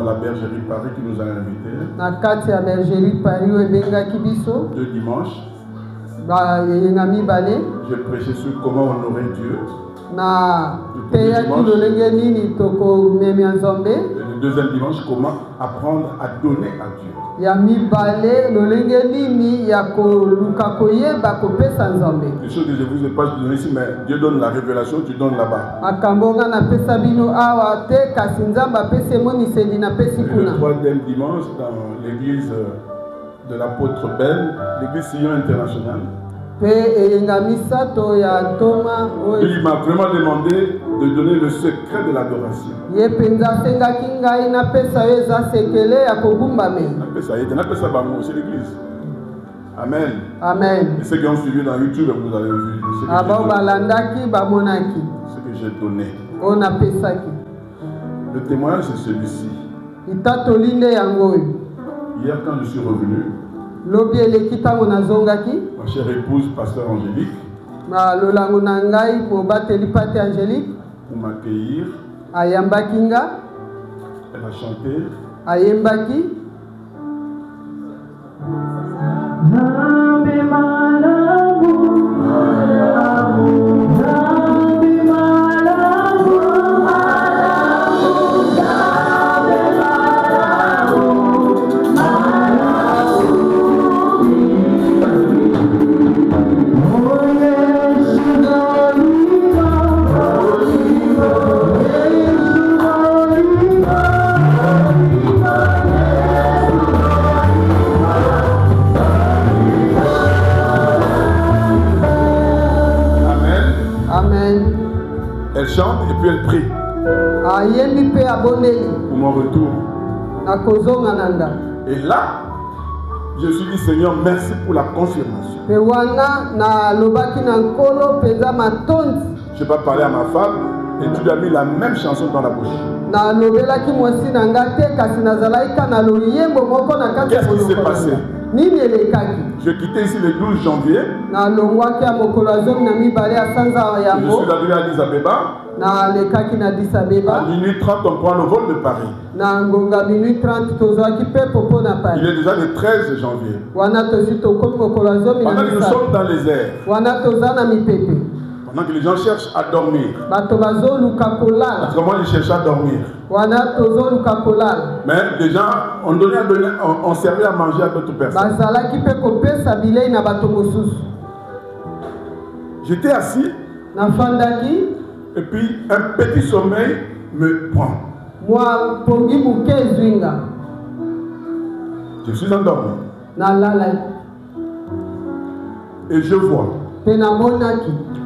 la bergerie Paris qui nous a invités. Na kati ya bergerie Paris ebengaki biso. 2 dimanches. J'ai prêché sur comment honorer Dieu. Le deuxième dimanche, comment apprendre à donner à Dieu. Les choses que je vous ai pas donné ici, mais Dieu donne la révélation, tu donnes là-bas. Le troisième dimanche, dans l'église de l'apôtre Ben, l'église Sion internationale. Il m'a vraiment demandé de donner le secret de l'adoration. C'est l'église. Amen. Amen. Et ceux qui ont suivi dans YouTube, vous avez vu ce que j'ai donné. Le témoignage, c'est celui-ci. Hier, quand je suis revenu, ma chère épouse, pasteur Angélique, pour m'accueillir, elle a chanté. Elle chante et puis elle prie. Pour mon retour. Et là, je me suis dit, Seigneur, merci pour la confirmation. Je n'ai pas parlé à ma femme et tu lui as mis la même chanson dans la bouche. Qu'est-ce qui s'est passé? Je quittais ici le 12 janvier. Je suis arrivé à Addis Abeba. À minuit 30, on prend le vol de Paris. Il est déjà le 13 janvier. Pendant que nous sommes dans les airs. Pendant que les gens cherchent à dormir. Parce que moi, je cherche à dormir. Mais les gens ont servi à manger à d'autres personnes. J'étais assis. Et puis un petit sommeil me prend. Je suis endormi. Et je vois.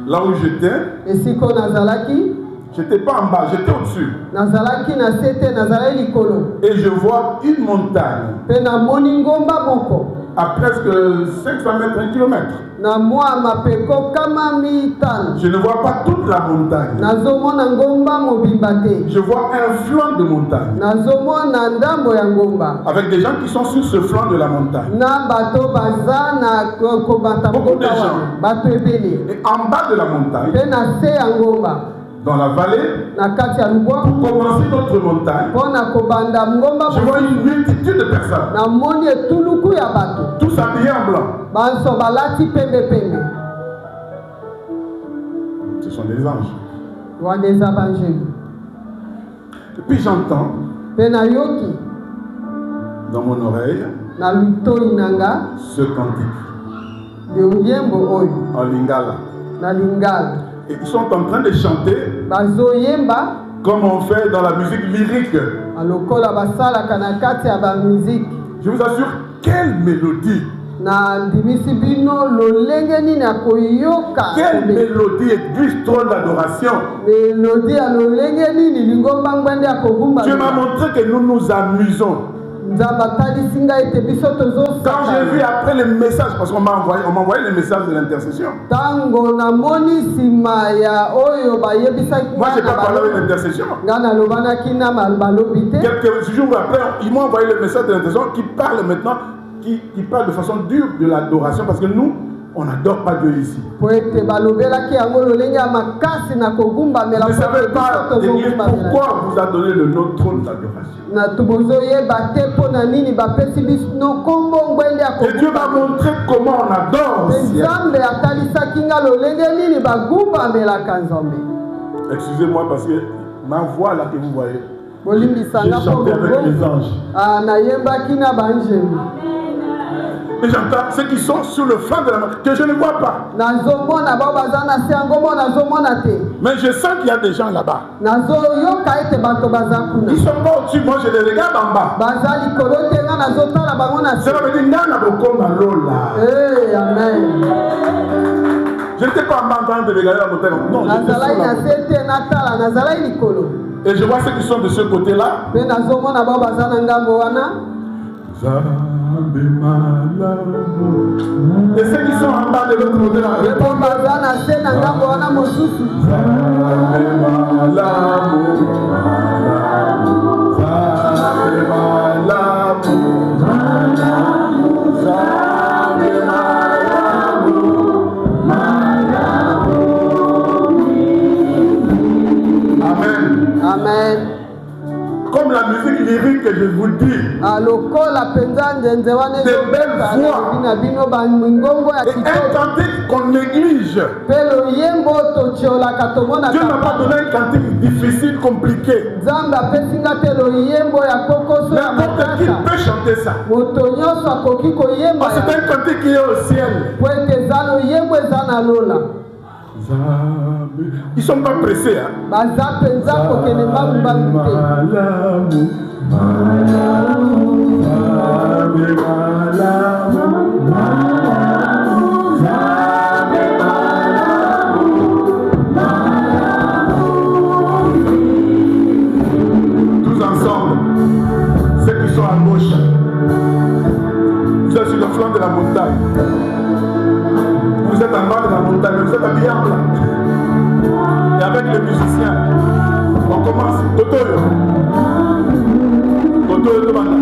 Là où j'étais, j'étais pas en bas, j'étais au-dessus. Et je vois une montagne. À presque 500 mètres, 1 kilomètre. Je ne vois pas toute la montagne. Je vois un flanc de montagne. Avec des gens qui sont sur ce flanc de la montagne. Beaucoup de gens. Et en bas de la montagne, dans la vallée, pour commencer notre montagne, je vois une multitude de personnes. Tous habillés en blanc. Ce sont des anges. Et puis j'entends dans mon oreille ce cantique en lingala. Et ils sont en train de chanter comme on fait dans la musique lyrique. Je vous assure, quelle mélodie! Quelle mélodie extrême d'adoration! Dieu m'a montré que nous nous amusons. Quand j'ai vu après le message, parce qu'on m'a envoyé le message de l'intercession. Moi, je n'ai pas parlé avec l'intercession. Quelques jours après, ils m'ont envoyé le message de l'intercession qui parle maintenant, qui parle de façon dure de l'adoration. Parce que nous, On n'adore pas Dieu ici. Vous ne savez pas, l'église, pourquoi on vous a donné le nom trône d'adoration. Et Dieu m'a montré comment on adore au ciel. Excusez-moi parce que ma voix là que vous voyez, j'ai chanté avec les anges. Et j'entends ceux qui sont sur le flanc de la main, que je ne vois pas. Mais je sens qu'il y a des gens là-bas. Ils ne sont pas au-dessus, moi je les regarde en bas. Ça veut dire Nana Bokoma Lola. Amen. Je n'étais pas en train de regarder la montagne. Non, j'étais sur la montagne. Et je vois ceux qui sont de ce côté-là. Et ceux qui sont en bas de l'autre côté là. Amen. Amen. Comme la musique lyrique que je vous dis, de belles voix, et un cantique qu'on néglige. Dieu n'a pas donné un cantique difficile, compliqué. N'importe qui peut chanter ça. C'est un cantique qui est au ciel. Ils ne sont pas pressés. Hein? Tous ensemble, ceux qui sont à gauche, vous êtes sur le flanc de la montagne. Vous êtes en bas de la montagne, vous êtes habillés en blanc. Et avec les musiciens, on commence. Totoyo. Totoyo de Banda.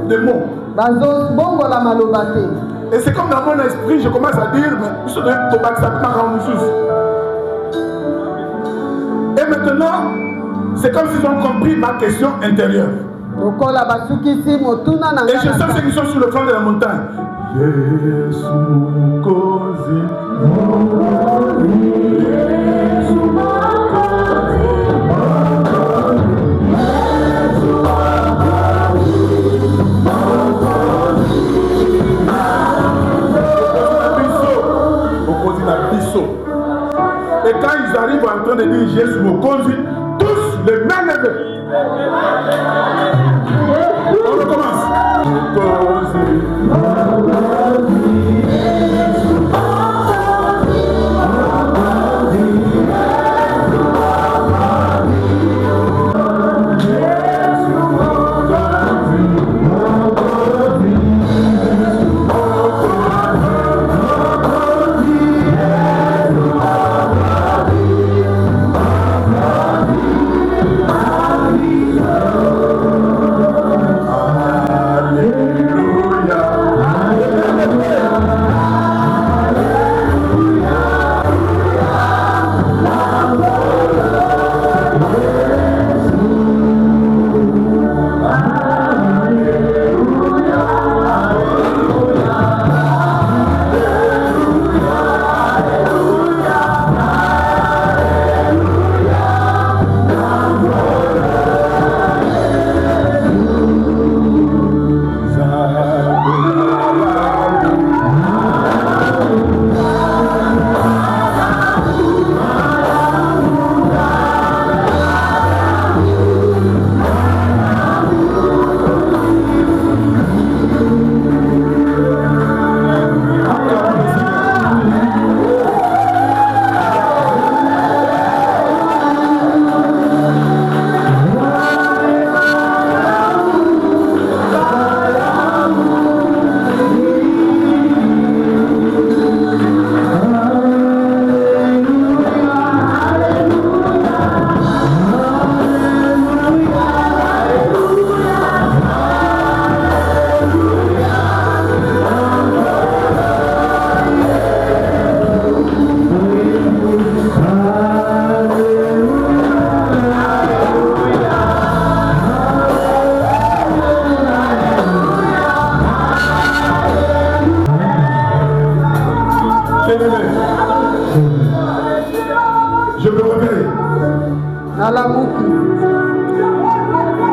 De mots. Et c'est comme dans mon esprit, je commence à dire, mais et maintenant, c'est comme s'ils ont compris ma question intérieure. Et je sens ceux qui sont sur le flanc de la montagne. Et quand ils arrivent en train de dire Jésus Mokonzi, tous les mains levées. On recommence. Oh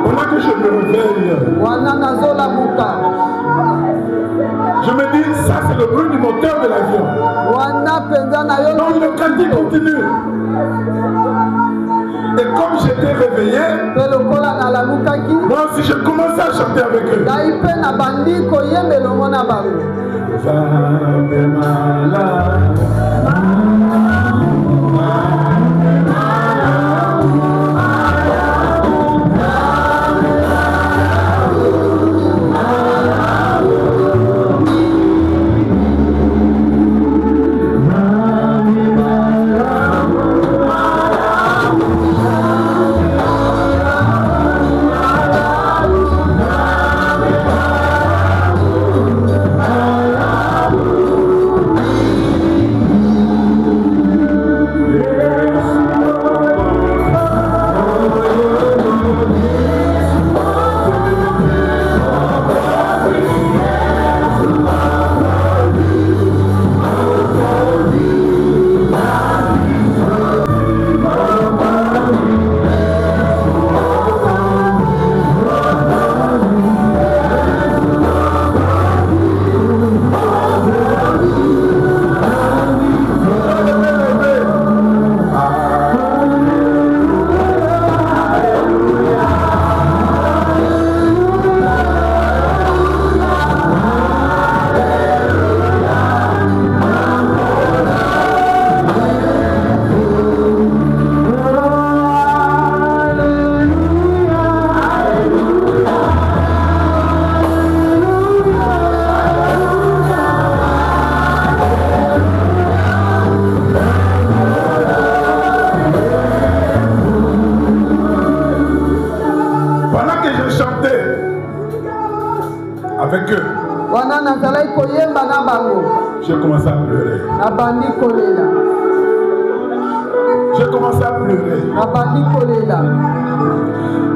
Pendant que je me réveille, je me dis, ça c'est le bruit du moteur de l'avion. Donc le cantique continue. Et comme j'étais réveillé, moi aussi je commençais à chanter avec eux. Avec eux, j'ai commencé à pleurer. J'ai commencé à pleurer.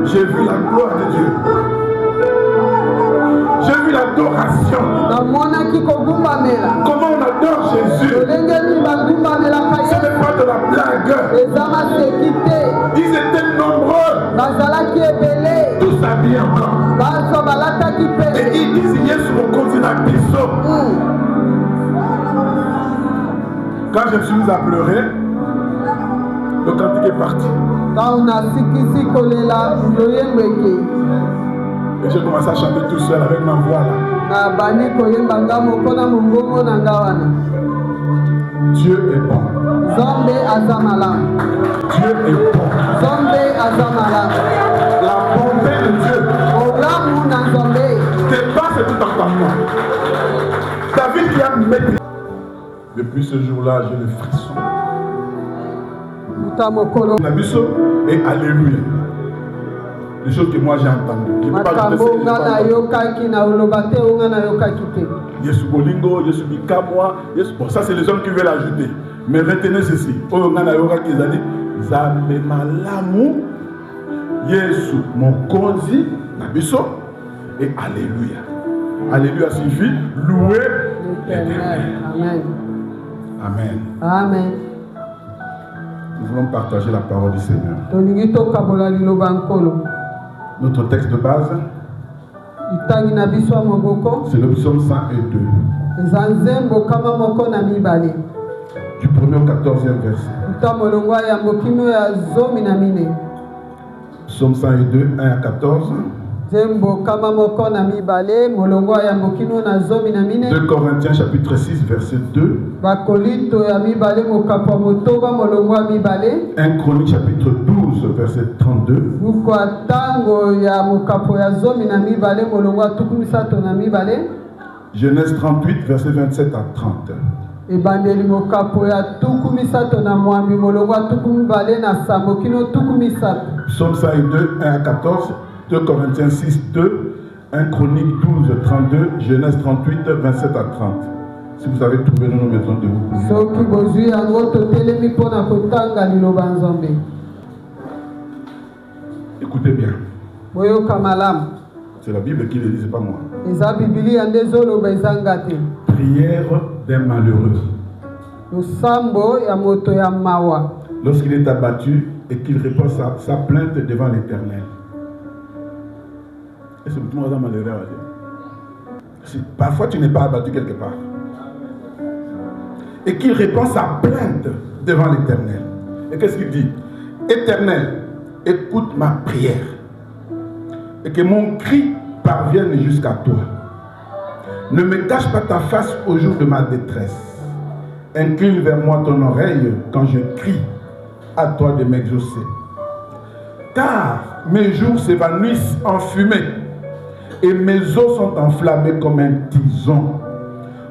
J'ai vu la gloire de Dieu. J'ai vu l'adoration. Comment on adore Jésus. Ce n'est pas de la blague. Ils étaient nombreux. Tous habillés en blanc. Et ils disent Yes mon continent Bisso. Quand je me suis mis à pleurer, le cantique est parti. Et j'ai commencé à chanter tout seul avec ma voix là. Dieu est bon. Dieu est bon. La bonté de Dieu dépasse tout entendement. David qui a maîtrisé. Depuis ce jour-là, j'ai le frisson. Nabiso et Alléluia. Les choses que moi j'ai entendues. Yesu Bolingo, Yesu Bikamwa, Yesu. Bon, ça c'est les hommes qui veulent ajouter. Mais retenez ceci. Zambe Malamu, Yesu Mokonzi, Nabiso et Alléluia. Alléluia signifie louer l'Éternel. Amen. Amen. Amen. Nous voulons partager la parole du Seigneur. Notre texte de base, c'est le psaume 102. Du 1er au 14e verset. Psaume 102, 1 à 14. 2 Corinthiens chapitre 6 verset 2. 1 Chronique chapitre 12 verset 32. Genèse 38 verset 27 à 30. Psaume 102, 1 à 14. 2 Corinthiens 6, 2, 1 Chronique 12, 32, Genèse 38, 27 à 30. Si vous avez trouvé, nous nous mettrons debout pour lire. Écoutez bien. C'est la Bible qui le dit, c'est pas moi. Prière d'un malheureux. Lorsqu'il est abattu, et qu'il répond sa plainte devant l'Éternel. Et c'est tout le monde malheureux. Parfois tu n'es pas abattu quelque part. Et qu'il répond sa plainte devant l'Éternel. Et qu'est-ce qu'il dit? Éternel, écoute ma prière. Et que mon cri parvienne jusqu'à toi. Ne me cache pas ta face au jour de ma détresse. Incline vers moi ton oreille quand je crie à toi de m'exaucer. Car mes jours s'évanouissent en fumée et mes os sont enflammés comme un tison.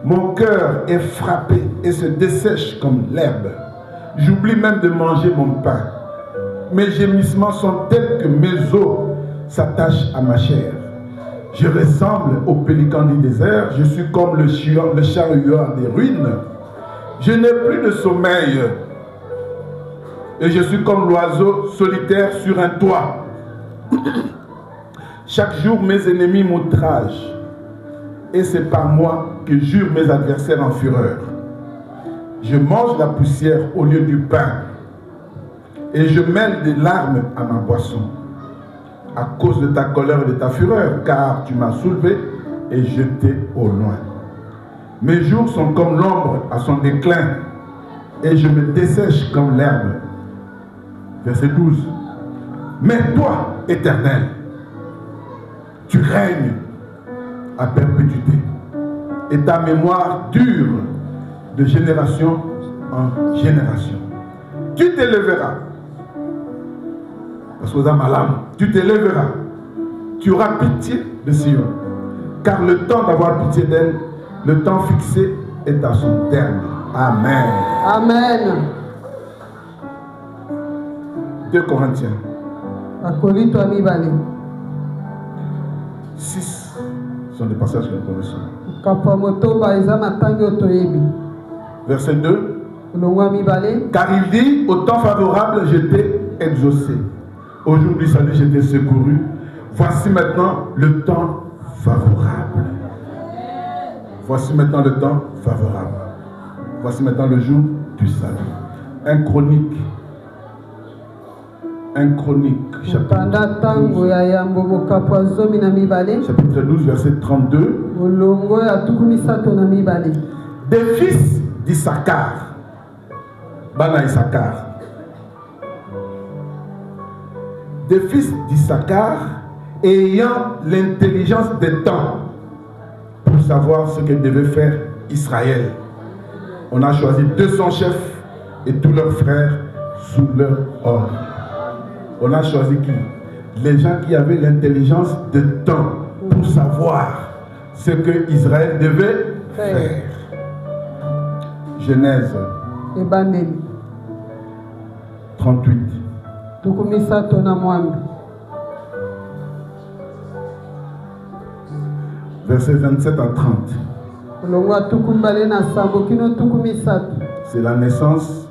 Mon cœur est frappé et se dessèche comme l'herbe. J'oublie même de manger mon pain. Mes gémissements sont tels que mes os s'attachent à ma chair. Je ressemble au pélican du désert. Je suis comme le charioteur des ruines. Je n'ai plus de sommeil. Et je suis comme l'oiseau solitaire sur un toit. Chaque jour, mes ennemis m'outragent. Et c'est par moi que jurent mes adversaires en fureur. Je mange la poussière au lieu du pain. Et je mêle des larmes à ma boisson. À cause de ta colère et de ta fureur, car tu m'as soulevé et jeté au loin. Mes jours sont comme l'ombre à son déclin, et je me dessèche comme l'herbe. Verset 12. Mais toi, Éternel, tu règnes à perpétuité, et ta mémoire dure de génération en génération. Tu t'élèveras, parce que tu t'élèveras, tu auras pitié de Sion, car le temps d'avoir pitié d'elle, le temps fixé est à son terme. Amen. Amen. 2 Corinthiens 6 sont des passages que nous connaissons. Verset 2. Car il dit, au temps favorable, je t'ai exaucé. Au jour du salut, je t'ai secouru. Voici maintenant le temps favorable. Voici maintenant le temps favorable. Voici maintenant le jour du salut. 1 Chronique, chapitre 12, verset 32. Des fils d'Issachar, Bana Issachar, des fils d'Issachar ayant l'intelligence des temps pour savoir ce que devait faire Israël. On a choisi 200 chefs et tous leurs frères sous leur ordre. On a choisi qui? Les gens qui avaient l'intelligence de temps pour savoir ce que Israël devait faire. Genèse 38. Versets 27 à 30. C'est la naissance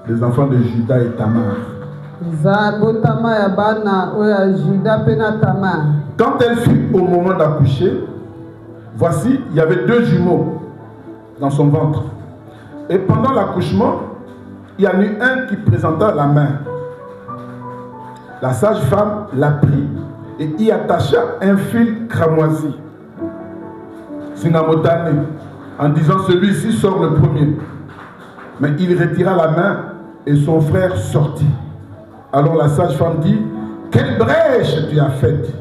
des enfants de Judas et Tamar. Quand elle fut au moment d'accoucher, voici, il y avait 2 jumeaux dans son ventre. Et pendant l'accouchement, il y en a eu un qui présenta la main. La sage-femme l'a pris et y attacha un fil cramoisi, Sinamotane, en disant, celui-ci sort le premier. Mais il retira la main et son frère sortit. Alors la sage-femme dit, quelle brèche tu as faite?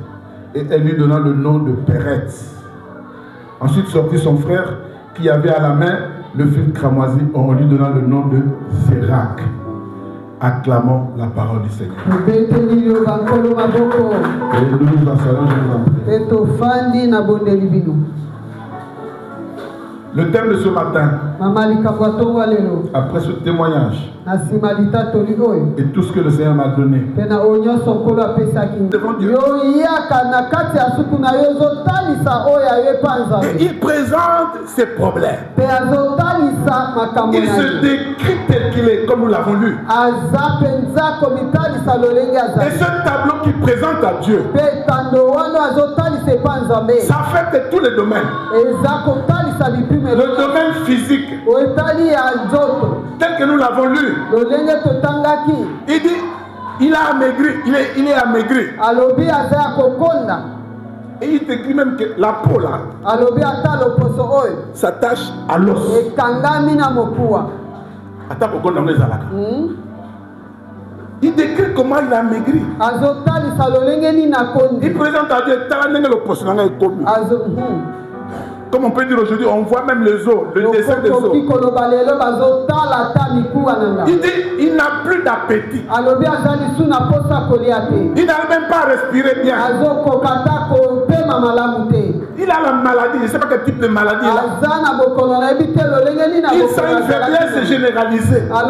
Et elle lui donna le nom de Péretz. Ensuite sortit son frère qui avait à la main le fil cramoisi, en lui donnant le nom de Sérac. Acclamons la parole du Seigneur. Et nous nous installons, je vous en prie. Le thème de ce matin, après ce témoignage, et tout ce que le Seigneur m'a donné, devant Dieu, et il présente ses problèmes. Il se décrit tel qu'il est, comme nous l'avons lu. Et ce tableau qu'il présente à Dieu, ça affecte tous les domaines. Le domaine physique, tel que nous l'avons lu, il dit, Il a amaigri, il est amaigri. Alobi aza kokonda. Et il t'écrit même que la peau là s'attache à l'os. Il décrit comment il a maigri. Il présente à Dieu le poste. Comme on peut dire aujourd'hui, on voit même les os, le dessin des os. Il dit, il n'a plus d'appétit. Il n'arrive même pas à respirer bien. Il a la maladie, je ne sais pas quel type de maladie il a. Il sent une faiblesse généralisée. Il a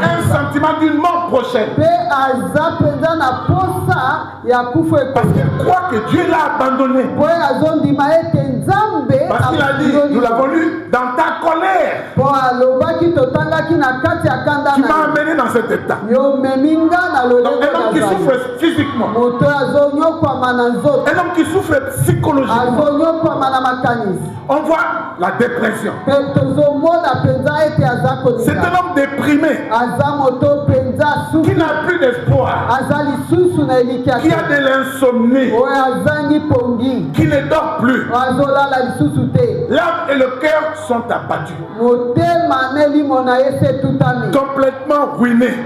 un sentiment d'une mort prochaine. Parce qu'il croit que Dieu l'a abandonné. Parce qu'il a dit, nous l'avons lu, dans ta colère, tu m'as amené dans cet état. Donc un homme qui souffre physiquement, un homme qui souffre psychologiquement, on voit la dépression. C'est un homme déprimé, qui n'a plus d'espoir, qui a de l'insomnie, qui ne dort plus. L'âme et le cœur sont abattus, complètement ruinés.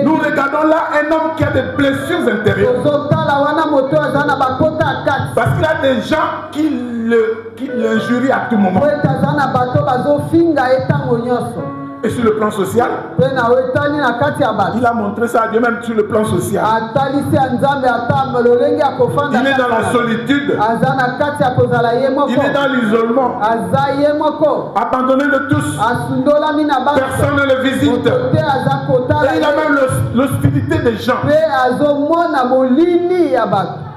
Nous regardons là un homme qui a des blessures intérieures, parce qu'il y a des gens qui l'injurient à tout moment. Et sur le plan social, il a montré ça à Dieu, même sur le plan social. Il est dans la solitude. Il est dans l'isolement. Abandonné de tous. Personne ne le visite. Et il a même l'hostilité des gens.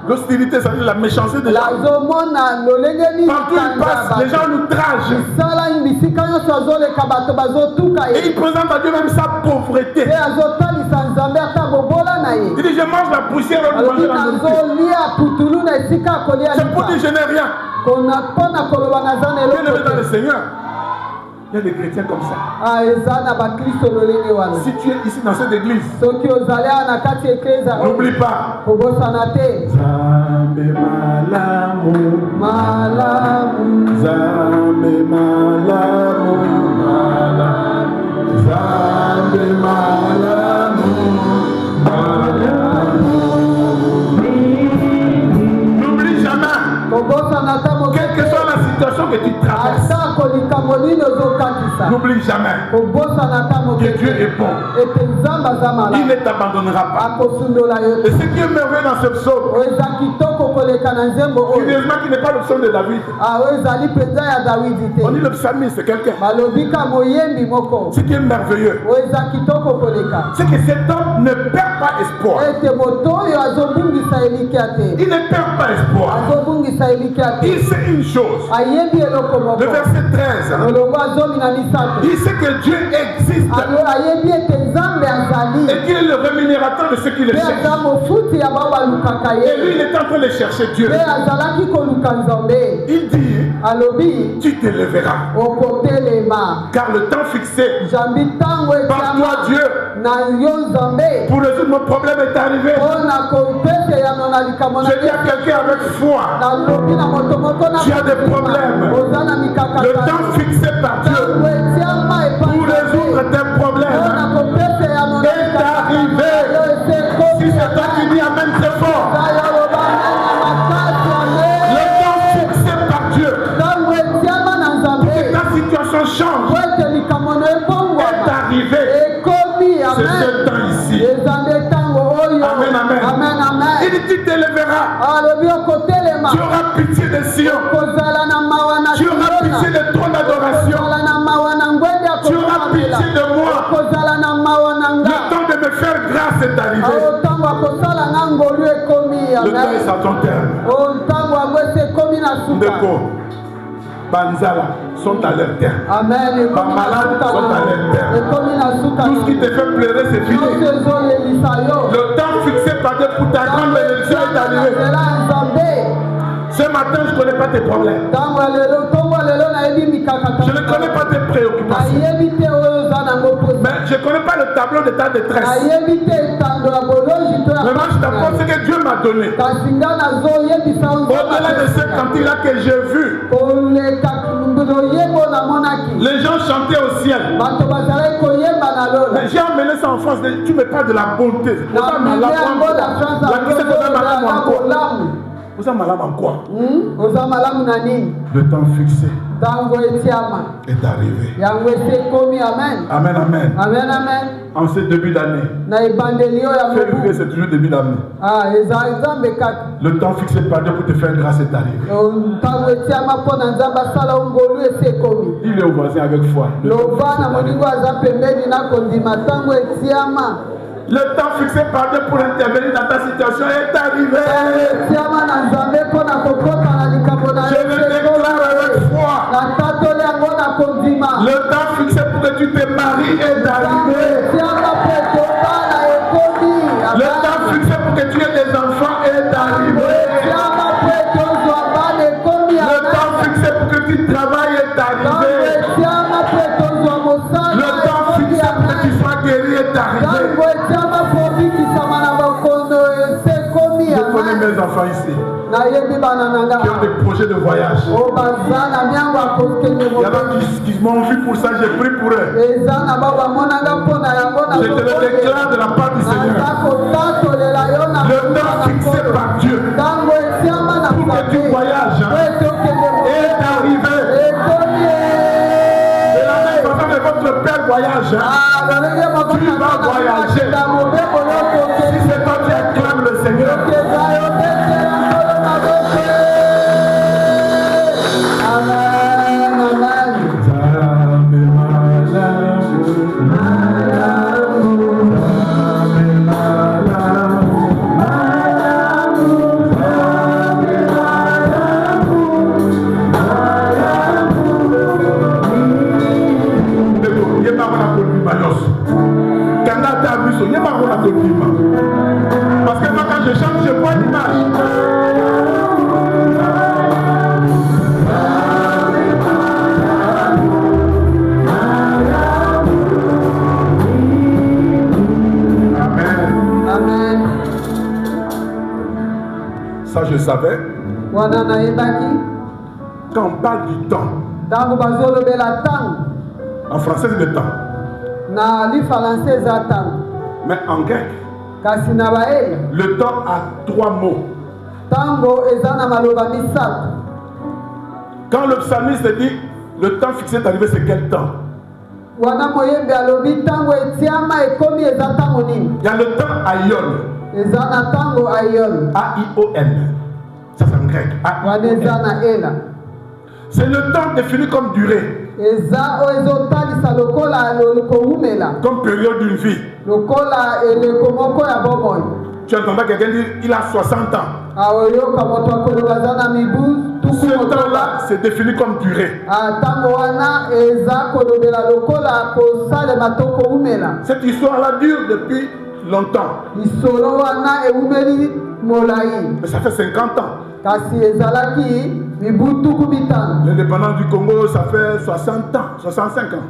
L'hostilité, ça veut dire la méchanceté des gens. Partout il passe, les gens l'outragent. Et il présente à Dieu même sa pauvreté. Il dit, je mange la poussière et je mange la nourriture. C'est pour dire, je n'ai rien. Bien aimé dans le Seigneur. Il y a des chrétiens comme ça. Si tu es ici dans cette église, n'oublie pas. Zambe malamu, Zambe malamu, Zambe malamu, n'oublie jamais. Quelle que soit la situation que tu traverses, n'oublie jamais que Dieu est bon. Il ne t'abandonnera pas. Et ce qui est merveilleux dans ce psaume, curieusement qu'il n'est pas le psaume de David. On dit le psalmiste, c'est quelqu'un. Ce qui est merveilleux, c'est que cet homme ne perd pas espoir. Il ne perd pas espoir. Il sait une chose. Le verset 13. Il sait que Dieu existe. Et qu'il est le rémunérateur de ceux qui le cherchent. Et lui, il est en train de chercher Dieu. Il dit, tu t'élèveras. Car le temps fixé par toi, Dieu, pour résoudre mon problème est arrivé. Je dis à quelqu'un avec foi, tu as des problèmes. Le temps fixé par Dieu pour résoudre tes problèmes est arrivé. Si c'est toi qui dis amen, c'est fort. Le temps fixé par Dieu pour que ta situation change est arrivé. C'est ce temps ici. Amen, amen. Il dit, tu t'élèveras. Tu auras pitié de Sion. Tu auras pitié de ton adoration. Tu auras pitié de moi. Le temps de me faire grâce est arrivé. Le temps est à ton terme. Ndeko, Banzala sont à leur terme. Bamalade sont à leur terme. Tout ce qui te fait pleurer, c'est fini. Le temps fixé par Dieu pour ta grande bénédiction est arrivé. Ce matin, je ne connais pas tes problèmes. Je ne connais pas tes préoccupations. Mais je ne connais pas le tableau de ta détresse. Maintenant, je t'apprends ce que Dieu m'a donné. Au-delà de ce cantique-là que j'ai vu, les gens chantaient au ciel. Mais j'ai amené ça en France. Tu me parles de la bonté. Vous êtes malade en quoi? Le temps fixé est arrivé. Amen, amen. En ce début d'année, février, c'est toujours début d'année. Le temps fixé par Dieu pour te faire grâce est arrivé. Dis-le au voisin avec foi. Le temps fixé par Dieu pour intervenir dans ta situation est arrivé. Je le déclare avec foi. Le temps fixé pour que tu te maries est arrivé. Le temps fixé pour que tu aies des enfants est arrivé. Le temps fixé pour que tu travailles est arrivé. Le temps fixé pour que tu sois guéri est arrivé. Je connais mes enfants ici qui ont des projets de voyage. Il y en a qui m'ont vu pour ça, j'ai pris pour eux. Je te le déclare de la part du Seigneur. Le temps fixé par Dieu pour que tu voyages est arrivé. De la même façon que votre père voyage, tu vas voyager. Si c'est toi qui acclame le Seigneur. Parce que moi quand je chante, je vois l'image. Amen. Ça je savais. Quand on parle du temps, en français c'est le temps. Mais en grec, le temps a 3 mots. Quand le psalmiste dit le temps fixé est arrivé, c'est quel temps? Il y a le temps aion. A-I-O-N. Ça c'est en grec. C'est le temps défini comme durée. Comme période d'une vie. Tu entends quelqu'un dire il a 60 ans. Ce temps-là, c'est défini comme durée. Cette histoire-là dure depuis longtemps. Mais ça fait 50 ans. L'indépendance du Congo, ça fait 60 ans, 65 ans.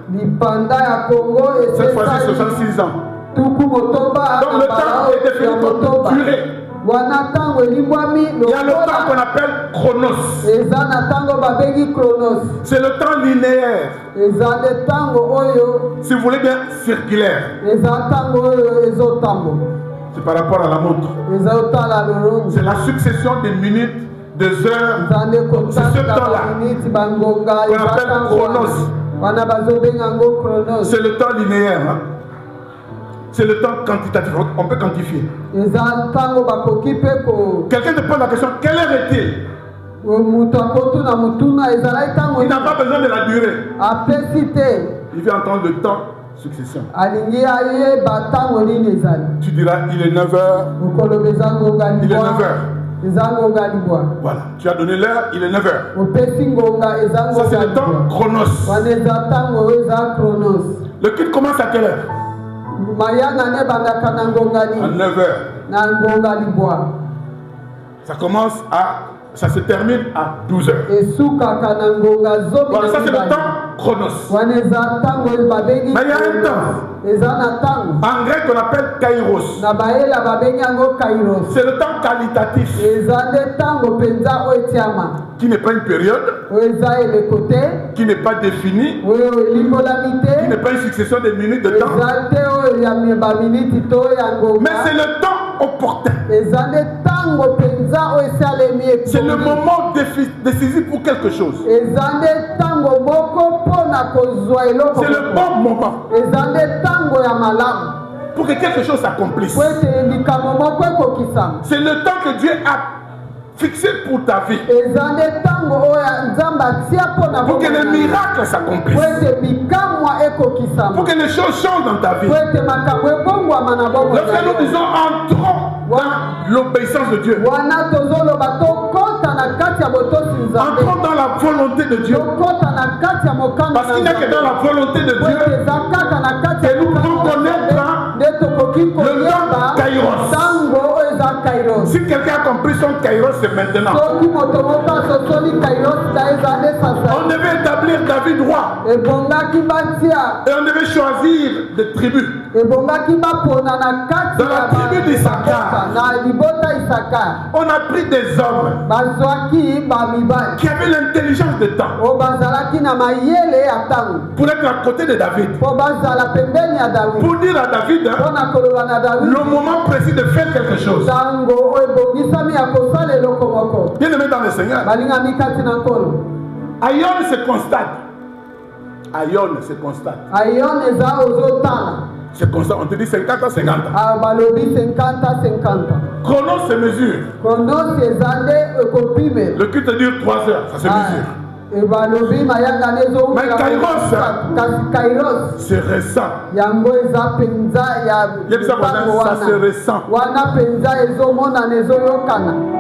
Cette fois-ci, 66 ans. Donc le temps est défini comme durée. Il y a le temps qu'on appelle chronos. C'est le temps linéaire. Si vous voulez bien, circulaire. C'est par rapport à la montre. C'est la succession des minutes, des heures. C'est ce temps-là qu'on appelle chronos. C'est le temps linéaire. Hein? C'est le temps quantitatif. On peut quantifier. Quelqu'un te pose la question, quelle heure est-il? Il n'a pas besoin de la durée. Il veut entendre le temps. Succession. Tu diras, il est 9h. Il est 9h. Voilà, tu as donné l'heure, il est 9h. Ça c'est le temps chronos. Le culte commence à quelle heure? À 9h. Ça commence à Ça se termine à 12h. Voilà, ça c'est le temps chronos. Mais il y a un temps. En grec, on appelle kairos. C'est le temps qualitatif. Qui n'est pas une période. Qui n'est pas défini. Qui n'est pas une succession de minutes de temps. Mais c'est le temps opportun. C'est le moment décisif pour quelque chose. C'est le bon moment pour que quelque chose s'accomplisse. C'est le temps que Dieu a fixé pour ta vie. Pour que les miracles s'accomplissent. Pour que les choses changent dans ta vie. Lorsque nous disons entrons dans l'obéissance de Dieu. Entrons dans la volonté de Dieu. Parce qu'il n'y a que dans la volonté de Dieu que nous pouvons connaître le temps kairos. Si quelqu'un a compris son kairos, c'est maintenant. On devait établir David roi. Et on devait choisir des tribus. Dans la tribu d'Issachar, on a pris des hommes qui avaient l'intelligence de temps pour être à côté de David. Pour dire à David le moment précis de faire quelque chose. Bien aimé dans le Seigneur, Aïon se constate. C'est constant, on te dit 50 à 50. Chronos se mesure. Le culte dure 3 heures, ça se mesure. Mais Kairos, c'est récent. Ça se ressent.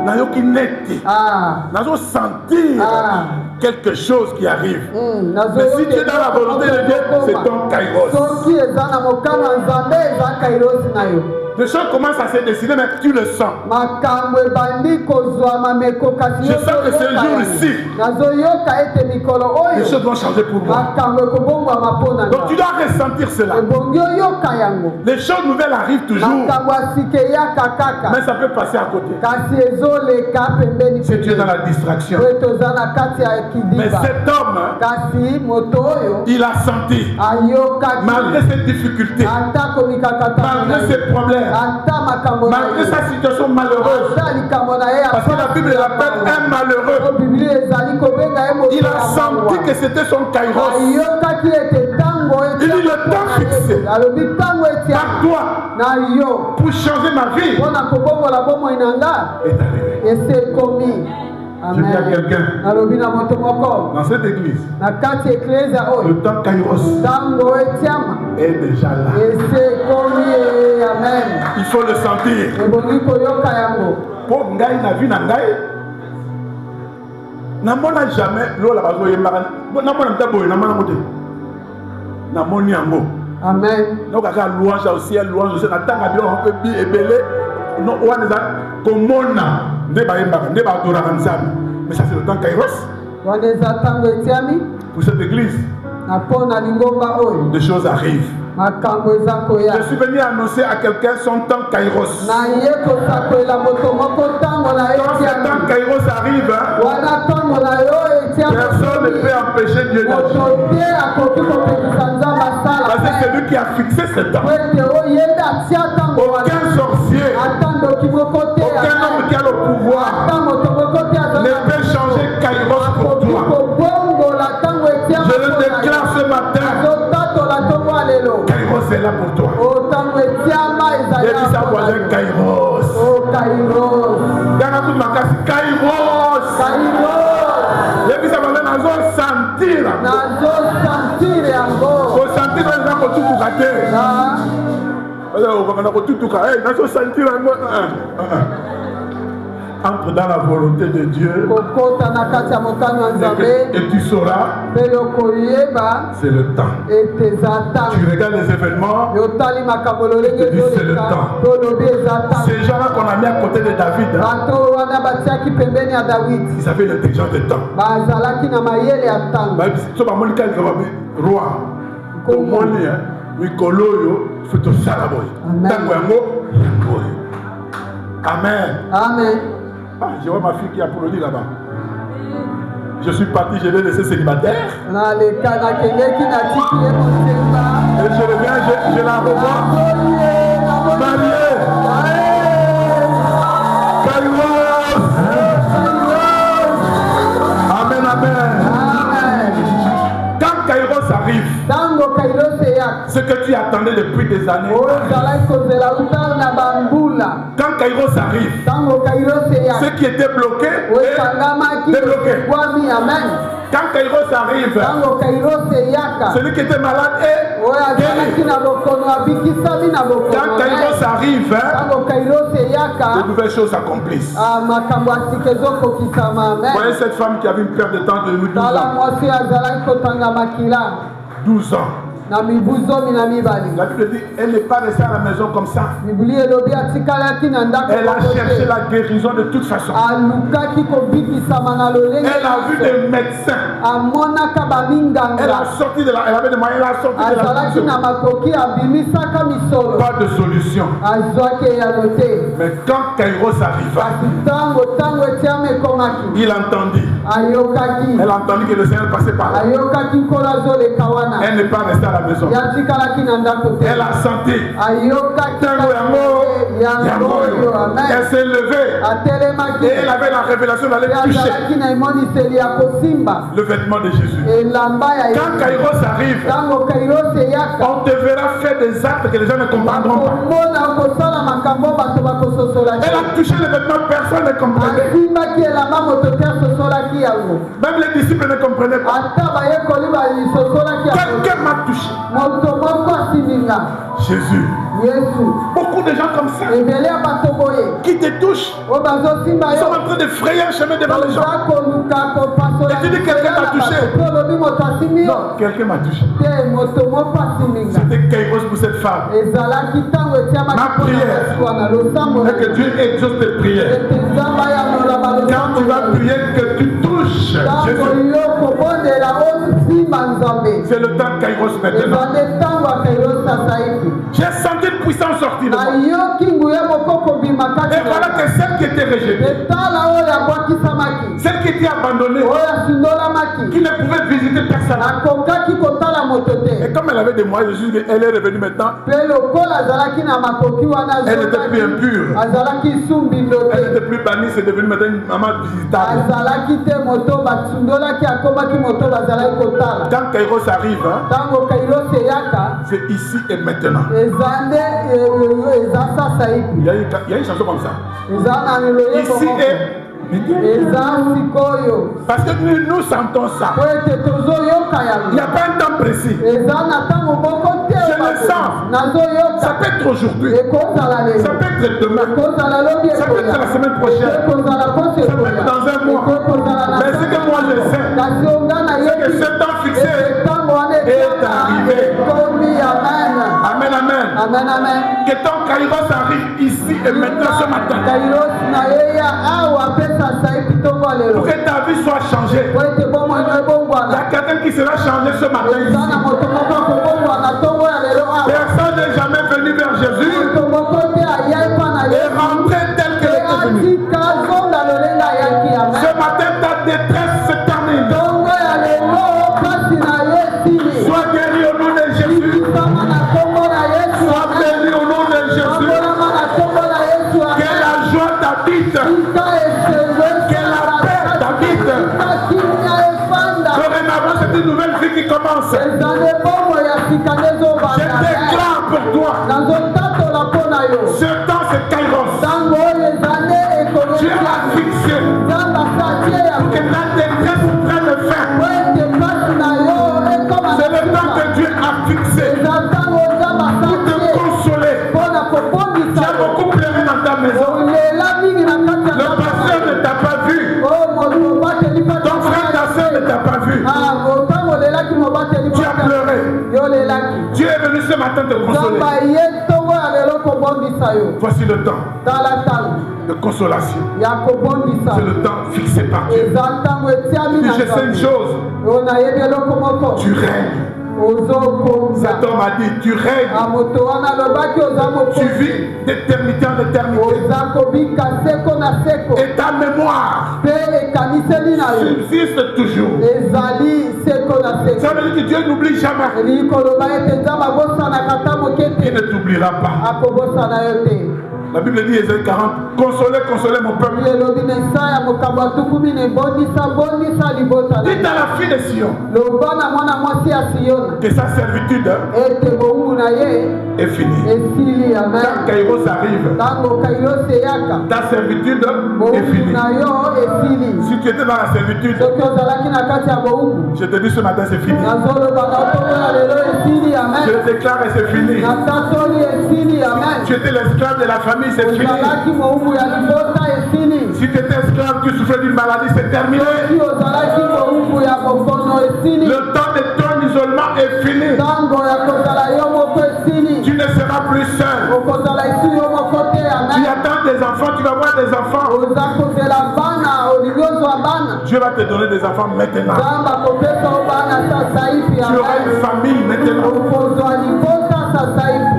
Nayoki neti. Nazo sentir quelque chose qui arrive. Mais si tu es dans la volonté de Dieu, c'est ton Kairos. Les choses commencent à se décider, mais tu le sens. Je sens que ce jour-ci, les choses vont changer pour moi. Donc tu dois ressentir cela. Les choses nouvelles arrivent toujours, mais ça peut passer à côté. Si tu es dans la distraction. Mais cet homme, il a senti, malgré ses difficultés, malgré ses problèmes, malgré sa situation malheureuse, parce que la Bible l'appelle un malheureux, il a senti que c'était son kairos. Il dit le temps fixé par toi pour changer ma vie est arrivé. Je dis à quelqu'un dans cette église, le temps kairos est déjà là. Il faut le sentir. Pour ngai na vie na ngai, namona jamais lola bazo yemba. Namona mtabo namona mote. Namoni yango. Amen. Donc à louange au ciel, louange au ciel. Natanga bien on peut bien ébélé. Non, on a komona ndeba yemba, ndeba adora nzambe. Mais ça c'est le temps kairos. Pour cette église, des choses arrivent. Je suis venu annoncer à quelqu'un son temps kairos. Quand ce temps kairos arrive, personne ne peut empêcher Dieu d'agir. Parce que c'est lui qui a fixé ce temps. Aucun sorcier, aucun homme qui a le pouvoir ne peut changer kairos pour toi. Je le déclare ce matin. Kairos est là pour toi. J'ai dit ça voisin Kairos. Dans la toute ma casse, Kairos. J'ai dit ça voisin nazo sentir. Faut sentir dans le tout pour rater. entre dans la volonté de Dieu. Et tu sauras, c'est le temps. Tu regardes les événements, et tu dis c'est le temps. Ces gens-là qu'on a mis à côté de David, ils avaient l'intelligence du temps. Roi, Amen. Amen. Ah, je vois ma fille qui applaudit là-bas. Je suis parti, je l'ai laissé célibataire. Et je reviens, je la revois. Mariée. Kairos. Amen, amen. Quand Kairos arrive, ce que tu attendais depuis des années. Quand Kairos arrive, ce qui était bloqué est débloqué. Quand Kairos arrive, celui qui était malade est guéri. Quand Kairos arrive, de nouvelles choses s'accomplissent. Voyez cette femme qui avait une perte de temps de 12 ans. 12 ans. La Bible dit, elle n'est pas restée à la maison comme ça. Elle a cherché la guérison de toute façon. Elle a vu des médecins. Elle a sorti de la, elle avait des moyens, elle a sorti de la. Pas de solution. Mais quand Kairos arriva, il entendit. Elle a entendu que le Seigneur passait par là. Elle n'est pas restée à la maison. Elle a senti. Elle s'est levée. Et elle avait la révélation d'aller toucher le vêtement de Jésus. Quand Kairos arrive, on te verra faire des actes que les gens ne comprendront pas. Elle a touché le vêtement, personne ne comprenait. Même les disciples ne comprenaient pas. Quelqu'un m'a touché. Jésus. Beaucoup de gens comme ça qui te touchent, ils sont en train de frayer un chemin devant les gens. Et tu dis quelqu'un t'a touché. Non, quelqu'un m'a touché. C'était Kairos pour cette femme. Ma prière est que Dieu exauce tes prières. Quand tu vas prier, que tu touches Jésus. C'est le temps de Kairos maintenant. J'ai senti une puissance sortir de moi. Et voilà que celle qui était rejetée, celle qui était abandonnée, qui ne pouvait visiter personne. Et comme elle avait des moyens, elle est revenue maintenant. Elle n'était plus impure. Elle n'était plus bannie, c'est devenu maintenant une maman visitable. Quand Kairos arrive, c'est ici et maintenant. Il y a une chanson comme ça. Ici et parce que nous sentons ça. Il n'y a pas un temps précis. Je le sens. Ça peut être aujourd'hui. Ça peut être demain. Ça peut être la semaine prochaine. Ça peut être dans un mois. Mais ce que moi je sais, c'est que ce temps fixé est arrivé. Amen, amen. Amen, amen. Que ton Kairos arrive ici et maintenant ce matin. Pour que ta vie soit changée. Il y a quelqu'un qui sera changé ce matin ici. Personne n'est jamais venu vers Jésus et rentré tel que était venu. Ce matin, ta détresse se termine. Sois guéri au nom de Jésus. Sois béni au nom de Jésus. Que la joie t'habite. Que la paix t'habite. Dorénavant, c'est une nouvelle vie qui commence. Je déclare pour toi. Ce temps, c'est Kairos. Dieu l'a fixé. Pour que ta détresse prenne fin. C'est le temps que Dieu a fixé. Pour te consoler. Tu as beaucoup pleuré dans ta maison. Le pasteur vu. Tu as pleuré. Dieu est venu ce matin te consoler. Voici le temps de consolation. C'est le temps fixé par Dieu. Si je sais une chose, tu règnes. Cet homme a dit, tu règnes. Tu vis d'éternité en éternité. Et ta mémoire subsiste toujours. Ça veut dire que Dieu n'oublie jamais. Il ne t'oubliera pas. La Bible dit, Ésaïe 40, consolez, consolez mon peuple. Dites à la fille de Sion que sa servitude est finie. Quand Kairos arrive, ta servitude est finie. Si tu étais dans la servitude, je te dis ce matin, c'est fini. Je le déclare et c'est fini. Tu étais l'esclave de la famille. C'est fini. Si tu étais esclave, tu souffrais d'une maladie, c'est terminé. Le temps de ton isolement est fini. Tu ne seras plus seul. Tu attends des enfants, tu vas voir des enfants. Dieu va te donner des enfants maintenant. Tu auras une famille maintenant.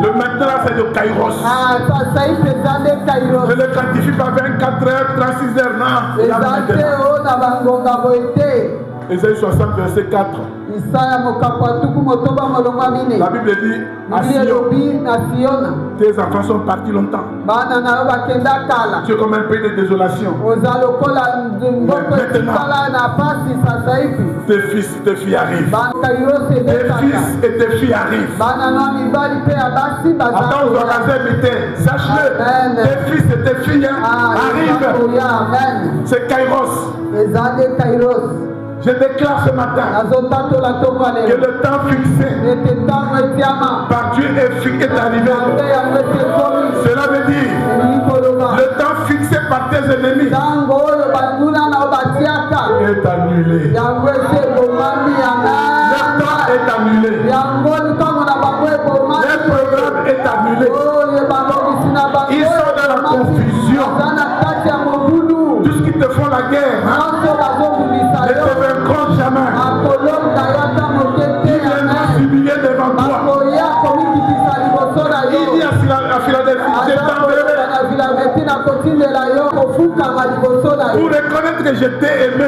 Le maintenant c'est de Kairos. Je ne le quantifie pas 24 heures, 36 heures, non. Ésaïe 60, verset 4. La Bible dit à Sion, tes enfants sont partis longtemps. Tu es comme un pays de désolation. Tes fils et tes filles arrivent. Tes fils et tes filles arrivent. Attends, aux orgasmes, sache-le. Tes fils et tes filles arrivent. C'est Kairos. Je déclare ce matin que le temps fixé par Dieu est arrivé. Cela veut dire le temps fixé par tes ennemis est annulé. Le temps est annulé. Le programme est annulé. Ils sont dans la confusion. Tout ce qui te font la guerre ne te vaincront jamais. Ils viendront s'humilier devant toi. Il dit à Philadelphie, je t'enverrai pour reconnaître que je t'ai aimé.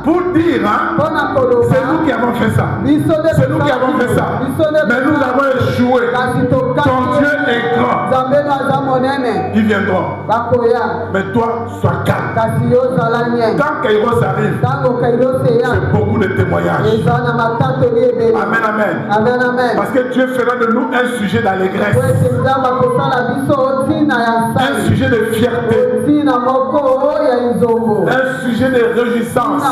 Pour dire, c'est nous qui avons fait ça. C'est nous qui avons fait ça. Mais nous avons échoué. Ton Dieu est grand. Ils viendront. Mais toi, sois calme. Quand Kairos arrive, c'est beaucoup de témoignages. Amen, amen. Parce que Dieu fera de nous un sujet d'allégresse. Un sujet de fierté. Un sujet de réjouissance.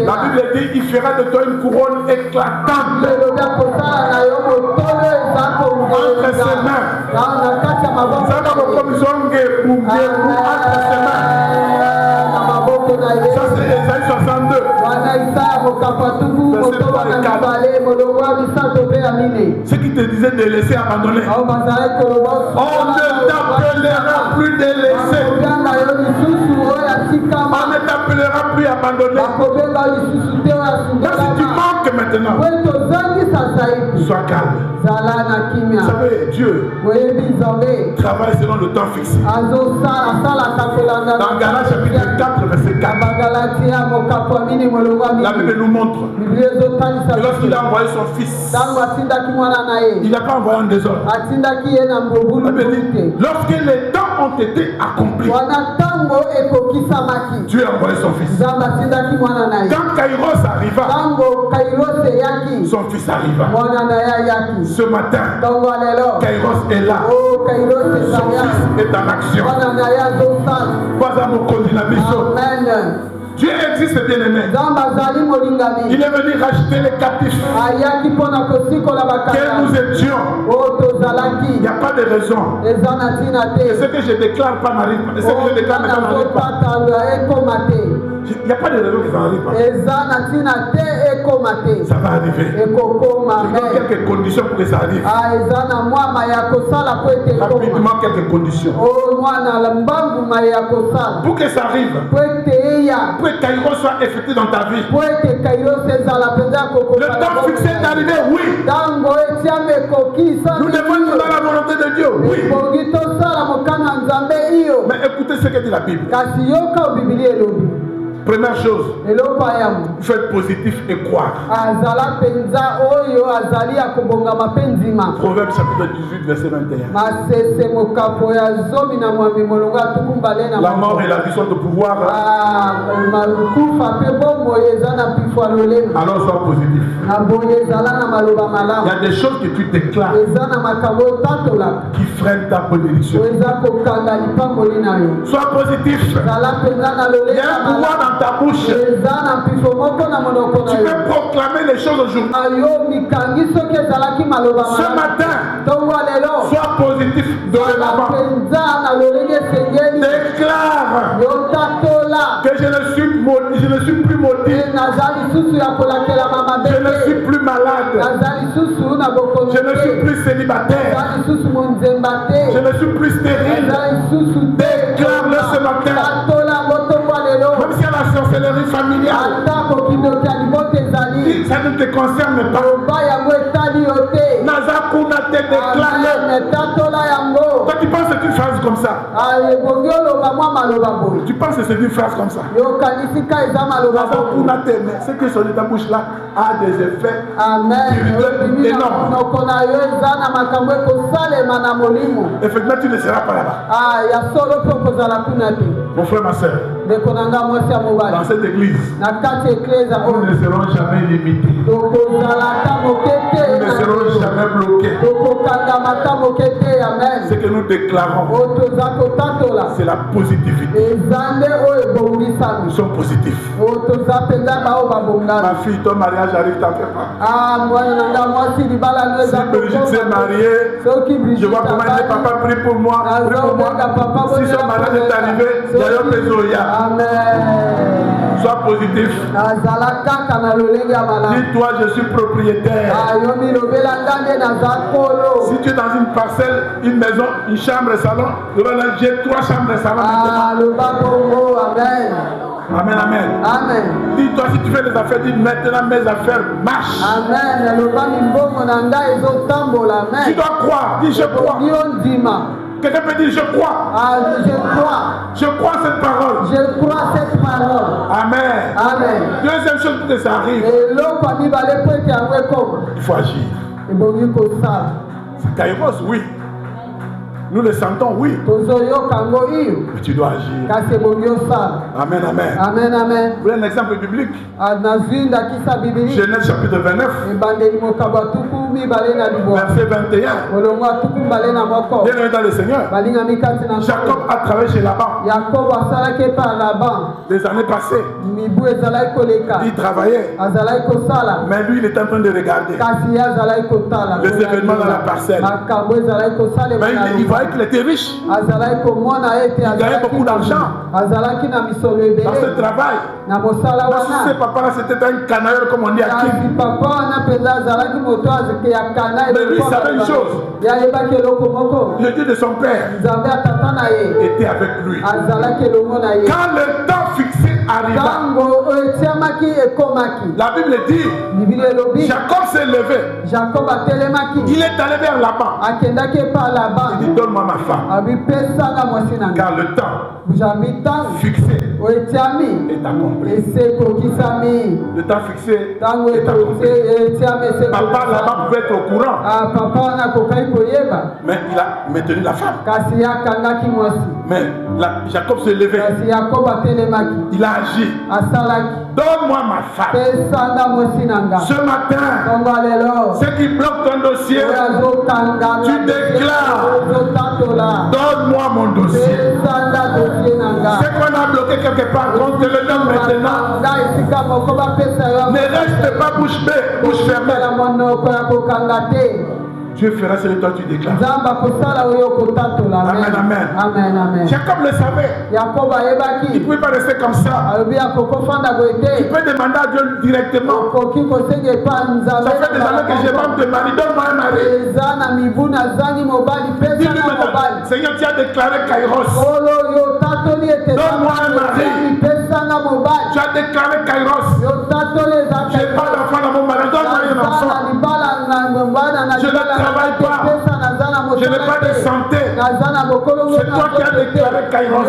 La Bible dit qu'il fera de toi une couronne éclatante entre ses mains. Ça c'est Ésaïe 62. Ce qui te disait de laisser abandonner. On ne t'appellera plus de laisser. On ne t'appellera plus abandonné. Même si tu manques maintenant, sois calme. Vous savez, Dieu travaille selon le temps fixé. Dans Galates chapitre 4, verset 4, la Bible nous montre que lorsqu'il a envoyé son fils, il n'a pas envoyé un désordre. Lorsque les temps ont été accomplis, Dieu a envoyé son fils. Quand Kairos arriva, son fils arriva. Ce matin, Kairos est là. Son fils est en action. Pas à mon coordination. Dieu existe, bien aimé. Il est venu racheter les captifs. Que nous étions. Il n'y a pas de raison. Et ce que je déclare pas n'arrive pas. Et ce que je déclare maintenant n'arrive pas. Il n'y a pas de raison que ça n'arrive pas. Ça va arriver. Je donne quelques conditions pour que ça arrive. Rapidement, quelques conditions. Pour que ça arrive. Pour que Kairos soit effectué dans ta vie. Le temps fixé est arrivé, oui. Nous devons être dans la volonté de Dieu, oui. Mais écoutez ce que dit la Bible. Première chose, il faut être positif et croire. Proverbe chapitre 18, verset 21. La mort et la vie sont au pouvoir. Alors sois positif. Il y a des choses que tu déclares qui freinent ta bénédiction. Sois positif. Il y a un pouvoir dans ta bouche. Tu peux proclamer les choses aujourd'hui. Ce matin, sois positif dans le moment. Déclare que je ne suis plus maudit. Je ne suis plus malade. Je ne suis plus célibataire. Je ne suis plus stérile. Déclare-le ce matin. Même si la sorcellerie familiale, ça ne te concerne pas. Nazakuna te déclare. Toi tu penses que c'est une phrase comme ça. Tu penses que c'est une phrase comme ça. Nazakuna te, mais ce que sur ta bouche là a des effets énormes. Effectivement tu ne seras pas là-bas. Mon frère, ma soeur, dans cette église, nous ne serons jamais limités. Nous ne serons jamais bloqués. Ce que nous déclarons, c'est la positivité. Nous sommes positifs. Ma fille, ton mariage arrive, t'en fais pas. Si Brigitte s'est mariée, je vois comment elle dit, papa, prie pour moi. Prie pour moi. Si son mariage est arrivé, il y a un pézoya. Amen. Sois positif. Dis-toi, je suis propriétaire. Si tu es dans une parcelle, une maison, une chambre et salon, j'ai 3 chambres et salon maintenant. Amen, amen. Amen. Dis-toi, si tu fais les affaires, dis maintenant mes affaires marchent. Amen. Tu dois croire, dis je crois. Quelqu'un peut dire je crois. Je crois. Je crois cette parole. Je crois cette parole. Amen. Amen. Deuxième chose pour que ça arrive, il faut agir. C'est Kairos, oui. Nous le sentons, oui. Mais tu dois agir. Amen, amen. Amen, amen. Vous voulez un exemple biblique? Genèse chapitre 29. Verset 21. Bienvenue dans le Seigneur. Jacob a travaillé chez Laban. Les années passées. Il travaillait. Mais lui, il était en train de regarder les événements dans la parcelle. Mais il voyait qu'il était riche. Il gagnait beaucoup d'argent dans ce travail. Mais si ses papas, c'était un canailleur comme on dit à Kim. Mais lui, il savait une chose. Le Dieu de son père était avec lui. Quand le temps fixé arriva, la Bible dit, Jacob s'est levé. Il est allé vers Laban. Il dit, donne-moi ma femme. Car le temps fixé est accompli. Le temps fixé est accompli. Papa Laban pouvait être au courant. Mais il a maintenu la femme. Mais Jacob s'est levé. Il a agi. Donne-moi ma femme. Ce matin, ce qui bloque ton dossier, tu déclares, donne-moi mon dossier. Ce qu'on a bloqué quelque part, on te le donne maintenant. Ne reste pas bouche bée, bouche fermée. Dieu fera ce que toi tu déclares. Amen, amen. Amen. Jacob le savait. Il ne pouvait pas rester comme ça. Il peut demander à Dieu directement. Ça fait des années que je demande de mari. Donne-moi un mari. Dis-lui maintenant, Seigneur, tu as déclaré Kairos. Donne-moi un mari. Tu as déclaré Kairos. Je n'ai pas d'enfant dans mon mari. Donne-moi un enfant. Je ne travaille pas. Je n'ai pas de santé. C'est toi qui as déclaré Kairos.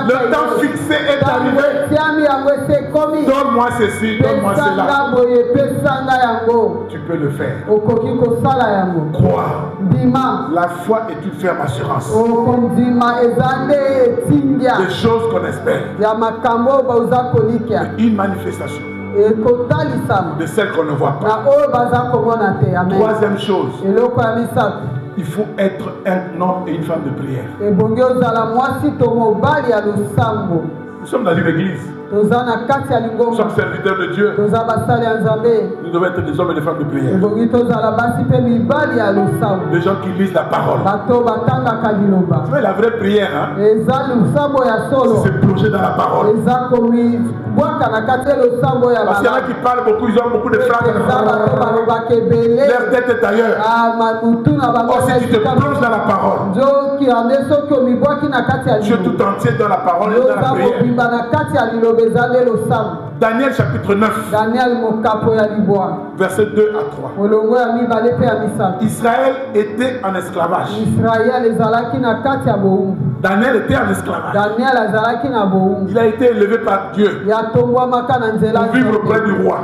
Le temps fixé est arrivé. Donne-moi ceci, donne-moi cela. Tu peux le faire. Crois. La foi est une ferme assurance. Des choses qu'on espère. Une manifestation de celle qu'on ne voit pas. Troisième chose, il faut être un homme et une femme de prière. Nous sommes dans une église. Nous sommes serviteurs de Dieu. Nous devons être des hommes et des femmes de prière. Des gens qui lisent la parole. C'est la vraie prière. Hein? C'est se plonger dans la parole. Parce qu'il y en a qui parlent beaucoup, ils ont beaucoup de phrases. Leur tête est ailleurs. Or, si tu te plonges dans la parole, tu es tout entier dans la parole et dans la prière. Daniel chapitre 9, versets 2 à 3. Israël était en esclavage. Daniel était en esclavage. Il a été élevé par Dieu pour vivre auprès du roi.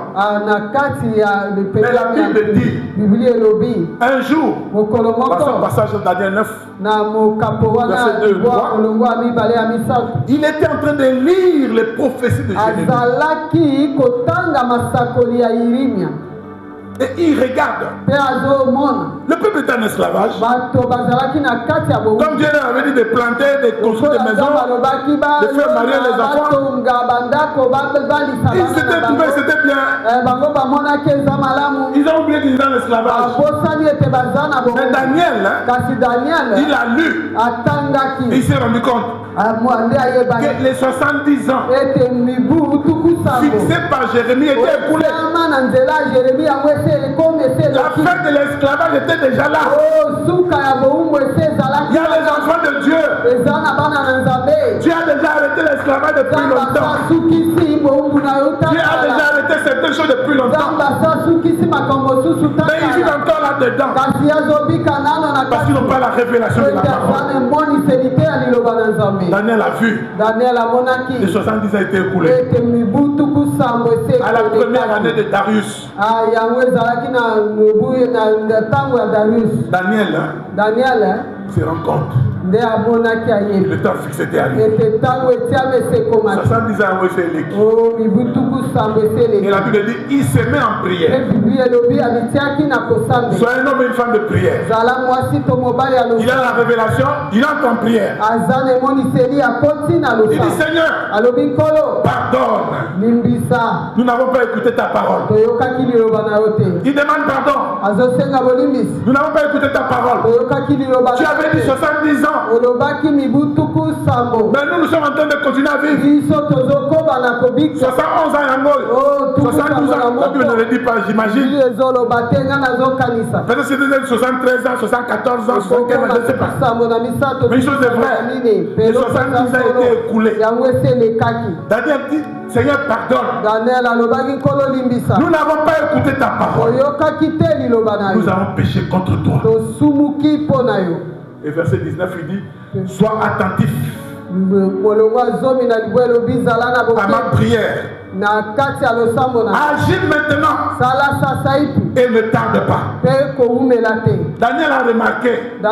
Mais la Bible dit, un jour, passons au passage de Daniel 9, verset 2 3, il était en train de lire les prophéties de Jérémie. Et il regarde. Le peuple est en esclavage. Comme Dieu leur avait dit de planter, de construire des maisons, de faire marier les enfants. Ils s'étaient trouvés, c'était bien. Ils ont oublié qu'ils étaient en esclavage. Mais Daniel, il a lu. Et il s'est rendu compte que les 70 ans fixés par Jérémie étaient écoulés. La fin de l'esclavage était déjà là. Il y a les enfants de Dieu. Dieu a déjà arrêté l'esclavage depuis longtemps. Dieu a déjà arrêté certaines choses depuis longtemps. Mais ils vivent encore là-dedans. Parce qu'ils n'ont pas la révélation de la parole. Daniel a vu. Les 70 ans étaient écoulés. À la première année de Darius. Daniel se rend compte. Le temps fixé était arrivé. 70 ans, et la Bible dit, il se met en prière. Sois un homme et une femme de prière. Il a la révélation, il entre en prière. Il dit, Seigneur, pardonne. Nous n'avons pas écouté ta parole. Il demande pardon. Nous n'avons pas écouté ta parole. Tu avais dit 70 ans. Mais nous sommes en train de continuer à vivre. 71 ans, 72 ans. La Bible ne le dit pas, j'imagine. Peut-être que c'était 73 ans, 74 ans, 75 ans, je ne sais pas. Mais une chose est vraie. Les 70 ans étaient écoulés. Daniel dit, Seigneur, pardonne. Nous n'avons pas écouté ta parole. Nous avons péché contre toi. Et verset 19, il dit, sois attentif à ma prière. Agis maintenant et ne tarde pas. Daniel a remarqué la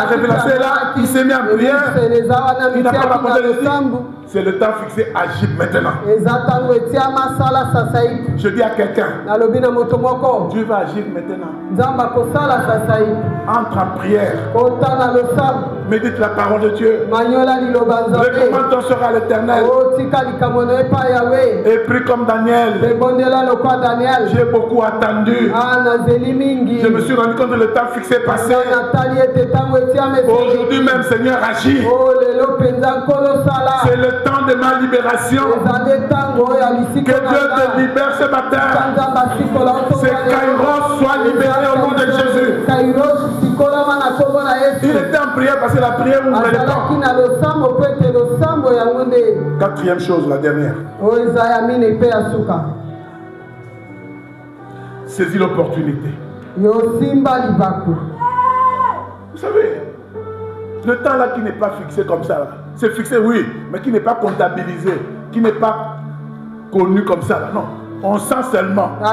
révélation est là, il s'est mis en prière, il n'a pas raconté le dit. C'est le temps fixé, agis maintenant. Je dis à quelqu'un, Dieu va agir maintenant. Entre en prière. Médite la parole de Dieu. Recommande ton sort à l'Éternel. Et prie comme Daniel. J'ai beaucoup attendu. Je me suis rendu compte que le temps fixé est passé. Aujourd'hui même, Seigneur, agis. C'est le temps de ma libération. Que Dieu te libère ce matin. C'est Kairos soit libéré au nom de Jésus. Il était en prière parce que la prière ouvre les temps. Quatrième chose, la dernière. Saisis l'opportunité. Vous savez, le temps là qui n'est pas fixé comme ça, c'est fixé oui, mais qui n'est pas comptabilisé, qui n'est pas connu comme ça, non. On sent seulement. Il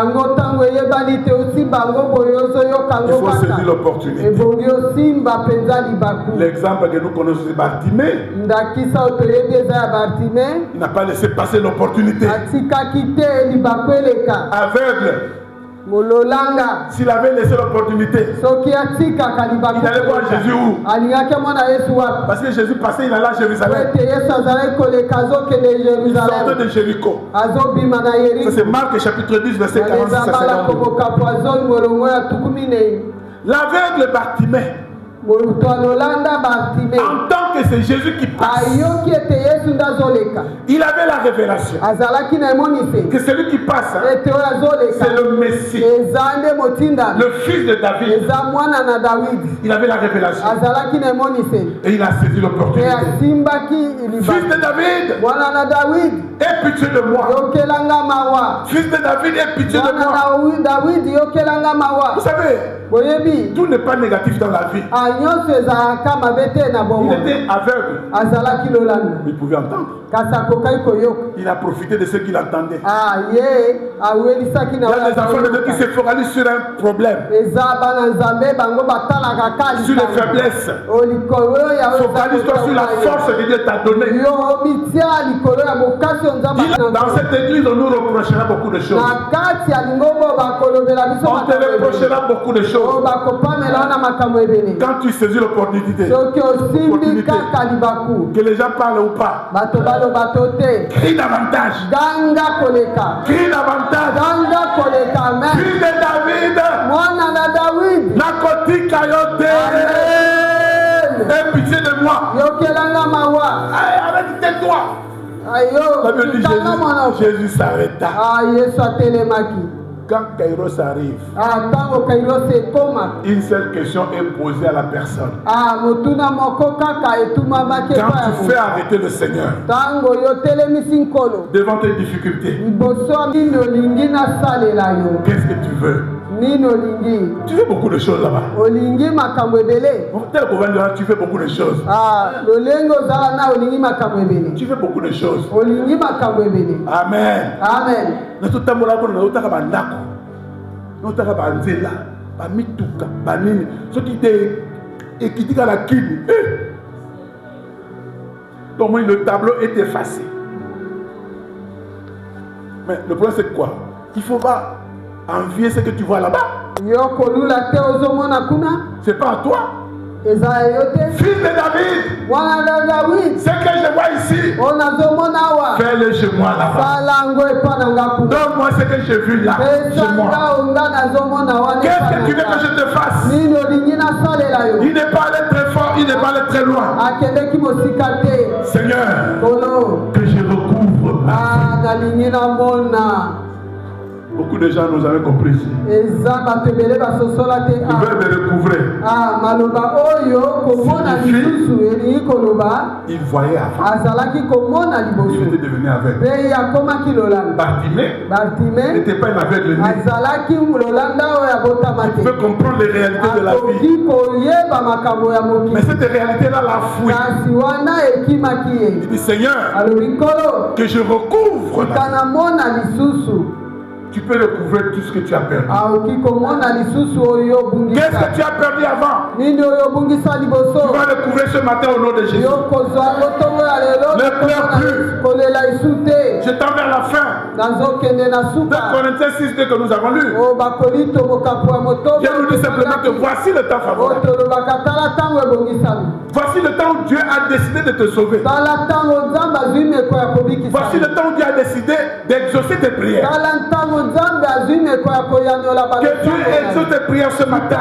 faut saisir l'opportunité. L'exemple que nous connaissons, c'est Bartimée. Il n'a pas laissé passer l'opportunité. Aveugle. S'il avait laissé l'opportunité, il allait voir Jésus où? Parce que Jésus passait, il allait à Jérusalem. Il sortait de Jéricho. Ça c'est Marc chapitre 10, verset 46 à 52. L'aveugle Bartimée, en tant que c'est Jésus qui passe, il avait la révélation que celui qui passe, c'est le Messie, le fils de David. Il avait la révélation et il a saisi l'opportunité. Fils de David, aie pitié de moi. Fils de David, aie pitié de moi. Vous savez, tout n'est pas négatif dans la vie. Il était aveugle. Il pouvait entendre. Il a profité de ce qu'il entendait. Il y a des enfants de Dieu qui se focalisent sur un problème, sur les faiblesses. Focalise-toi sur la force que Dieu t'a donnée. Dans cette église, on nous reprochera beaucoup de choses. On te reprochera beaucoup de choses. Quand tu saisis l'opportunité, que les gens parlent ou pas, crie davantage. Crie davantage. Fils de David, Nakoti Kayote, aie pitié de moi. Arrête, tais-toi. Comme dit Jésus s'arrêta. Quand Kairos arrive, une seule question est posée à la personne. Quand tu fais arrêter le Seigneur devant tes difficultés, qu'est-ce que tu veux? Tu fais beaucoup de choses là-bas. Tu fais beaucoup de choses. Tu fais beaucoup de choses. Amen. Amen. Donc le tableau est effacé. Mais le problème c'est quoi? Il ne faut pas envier ce que tu vois là-bas. C'est pas à toi. Fils de David. Ce que je vois ici, fais-le chez moi là-bas. Donne-moi ce que j'ai vu là chez moi. Qu'est-ce que tu veux que je te fasse? Il n'est pas allé très fort, il n'est pas allé très loin. Seigneur, que je recouvre. Beaucoup de gens nous avaient compris ici. Le verbe recouvrer. Il voyait avant. Il était devenu aveugle. Bartimée n'était pas un aveugle. Il peut comprendre les réalités de la vie. Mais cette réalité-là l'a fouillé. Il dit Seigneur, que je recouvre là. Tu peux recouvrir tout ce que tu as perdu. Qu'est-ce que tu as perdu avant? Tu vas recouvrir ce matin au nom de Jésus. Ne pleure plus. Je tends vers la fin. 2 Corinthiens 6 que nous avons lu. Dieu nous dit simplement que voici le temps favorable. Voici le temps où Dieu a décidé de te sauver. Voici le temps où Dieu a décidé d'exaucer tes prières. Que Dieu exauce tes prières ce matin.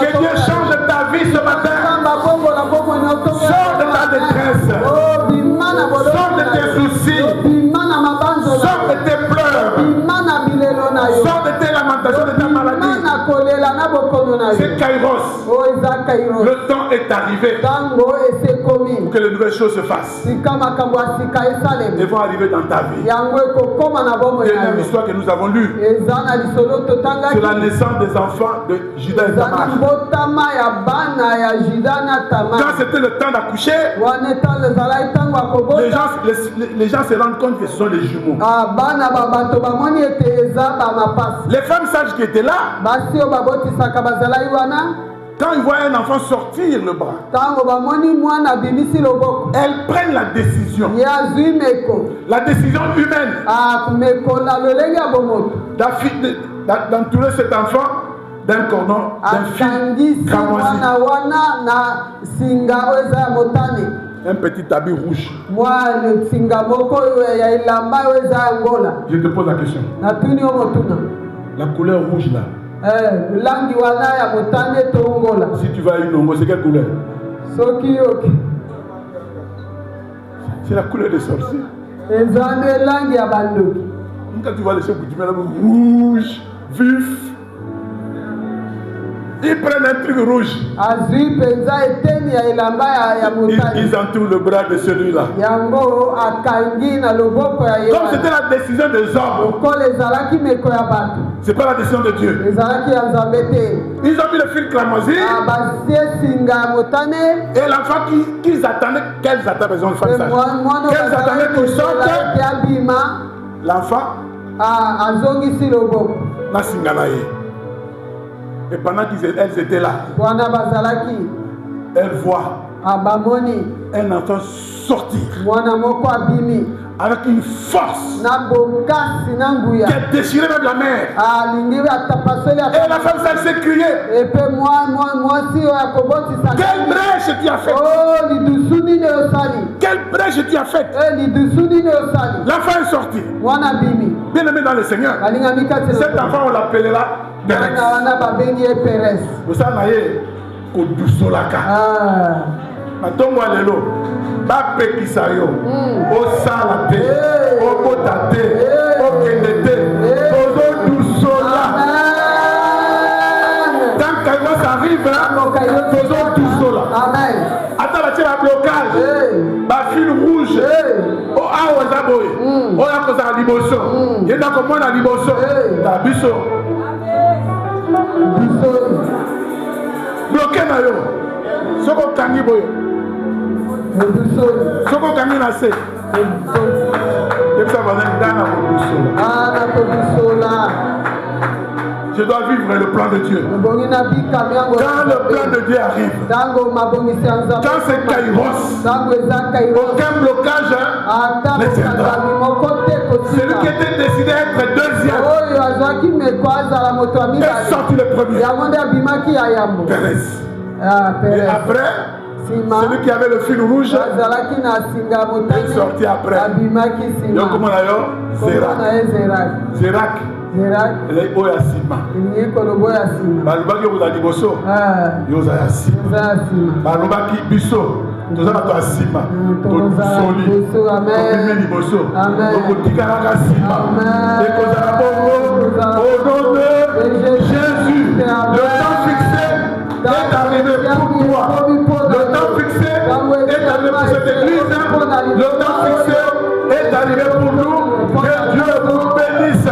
Que Dieu change ta vie ce matin. Sors de ta détresse. Sors de tes soucis. Sors de tes pleurs. Sors de tes lamentations, de ta maladie. C'est Kairos. Le temps est arrivé pour que les nouvelles choses se fassent. Elles vont arriver dans ta vie. Dernière histoire que nous avons lue sur la naissance des enfants de Judas et Tamar. Quand c'était le temps d'accoucher, les gens se rendent compte que ce sont les jumeaux. Les femmes sages qui étaient là, quand ils voient un enfant sortir le bras, elles prennent la décision. La décision humaine d'entourer cet enfant d'un cordon, d'un fil cramoisi. Un petit habit rouge. Je te pose la question. La couleur rouge là. Si tu vas à une ongo, c'est quelle couleur? C'est la couleur des sorciers. Quand tu vois les choses, tu mets rouge, vif. Ils prennent un truc rouge. Ils entourent le bras de celui-là. Comme c'était la décision des hommes, c'est pas la décision de Dieu. Ils ont mis le fil cramoisi. Et l'enfant qu'ils attendaient, qu'elles attendaient, besoin de faire ça. Qu'elles attendaient qu'ils sortent. L'enfant n'a singalaye. Et pendant qu'elles étaient là, elles voient un enfant sortir avec une force qui a déchiré même la mer. Et la femme s'est criée. Quelle brèche tu as faite? Quelle brèche tu as faite? L'enfant est sorti. Bien aimé dans le Seigneur, cet enfant on l'appellera Pérez. Vous savez, au Dousolaka. Matongo alelo, ba pekisa yo, o sala te, o bota te, o kende te, o Dousola. Tant que ça arrive là, faisons Dousola. Attends, là, tu as un blocage. Ba fil rouge. O awa zaboy. O ya koza liboso. Yenda ko mona liboso. Ta biso. Bloqué na yo. Soko kangi boyo. Soko kangi na se. Je dois vivre le plan de Dieu. Quand le plan de Dieu arrive, quand c'est Kairos, aucun blocage ne tiendra. Celui qui était décidé d'être deuxième est sorti le premier. Pérez. Et après, celui qui avait le fil rouge est sorti après. Donc, comment d'ailleurs? Zérak. Il est beau à Sima. Balubaki vous a dit bosso. Yosa à Sima. Balubaki bisso. Nous avons à Sima. Soli. Amen. Bosso. Donc, Tikaraka Sima. Et qu'on a au nom de Jésus. Le temps fixé est arrivé pour toi. Le temps fixé est arrivé pour cette église. Le temps fixé est arrivé pour nous. Que Dieu vous bénisse.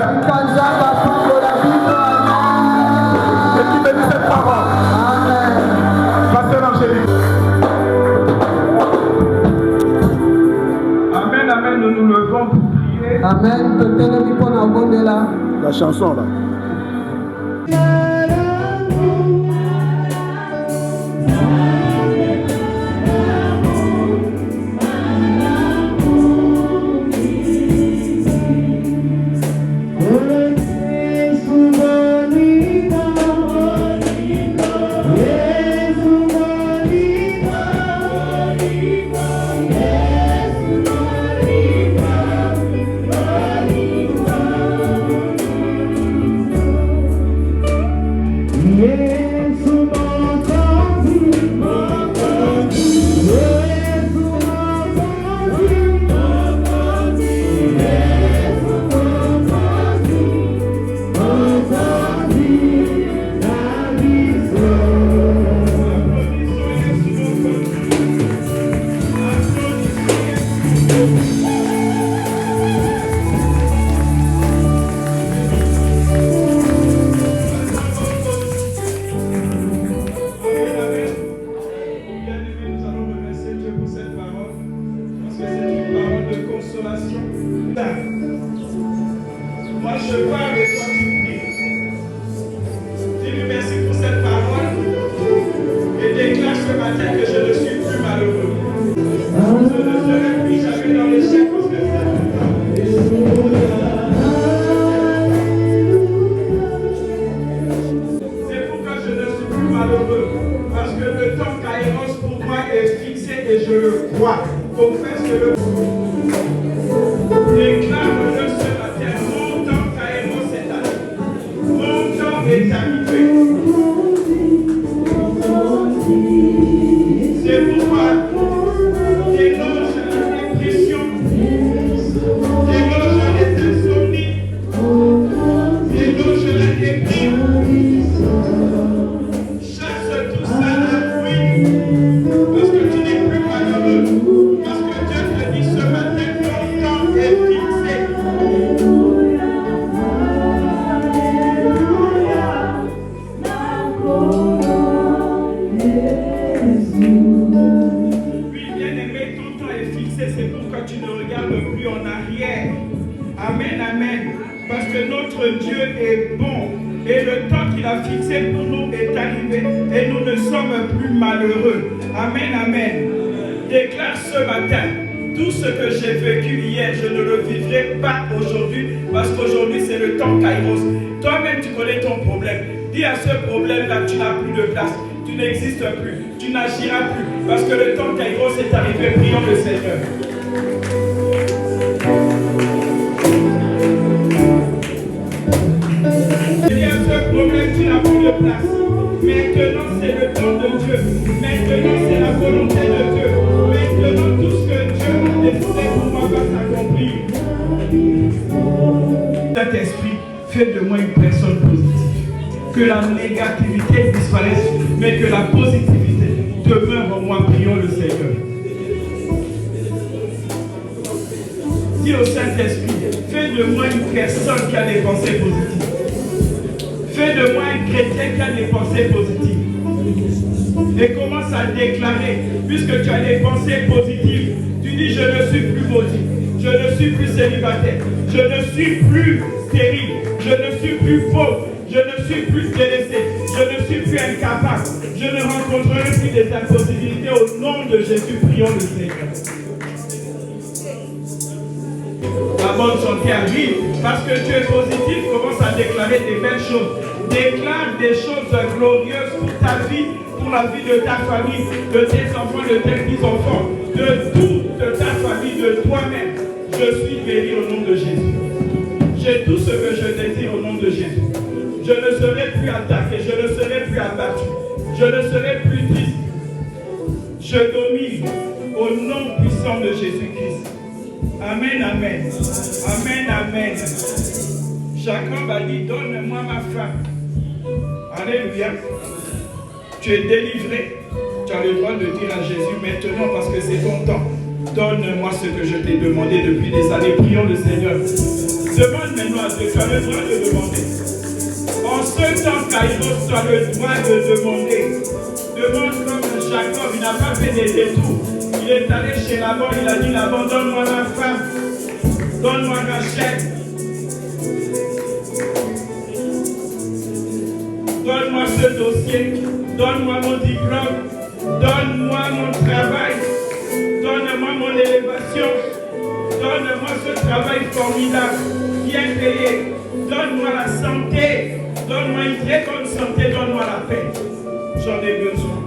Et qui bénisse cette parole. Pasteur Angélique. Amen, amen. Nous nous levons pour prier. Amen. La chanson là. Tu n'agiras plus parce que le temps Kairos est arrivé. Prions le Seigneur. Il y a ce problème, tu n'as plus de place. Maintenant, c'est le temps de Dieu. Maintenant, c'est la volonté de Dieu. Maintenant, tout ce que Dieu a décidé pour moi va s'accomplir. Saint-Esprit, fais de moi une personne positive. Que la négativité disparaisse, mais que la positivité demeure en moi. Prions le Seigneur. Dis au Saint-Esprit, fais de moi une personne qui a des pensées positives. Fais de moi un chrétien qui a des pensées positives. Et commence à déclarer, puisque tu as des pensées positives, tu dis je ne suis plus maudit, je ne suis plus célibataire, je ne suis plus stérile, je ne suis plus pauvre. Je ne suis plus délaissé, je ne suis plus incapable, je ne rencontrerai plus des impossibilités au nom de Jésus, prions le Seigneur. La bonne santé arrive parce que tu es positif, commence à déclarer des belles choses. Déclare des choses glorieuses pour ta vie, pour pour la vie de ta famille, de tes enfants, de tes petits-enfants, de toute ta famille, de toi-même. Je suis béni au nom de Jésus. J'ai tout ce que je désire au nom de Jésus. Je ne serai plus attaqué, je ne serai plus abattu, je ne serai plus triste. Je domine au nom puissant de Jésus-Christ. Amen, amen. Amen, amen. Jacob a dit, donne-moi ma femme. Alléluia. Tu es délivré. Tu as le droit de dire à Jésus maintenant parce que c'est ton temps. Donne-moi ce que je t'ai demandé depuis des années. Prions le Seigneur. Demande maintenant à Dieu. Tu as le droit de demander. En ce temps, Kairos, tu as le droit de demander. Demande comme Jacob. Il n'a pas fait des détours. Il est allé chez Laban. Il a dit, Laban, donne-moi ma femme. Donne-moi Rachel. Donne-moi ce dossier. Donne-moi mon diplôme. Donne-moi mon travail. Donne-moi mon élévation. Donne-moi ce travail formidable, bien payé. Donne-moi la santé. Donne-moi une très bonne santé. Donne-moi la paix. J'en ai besoin.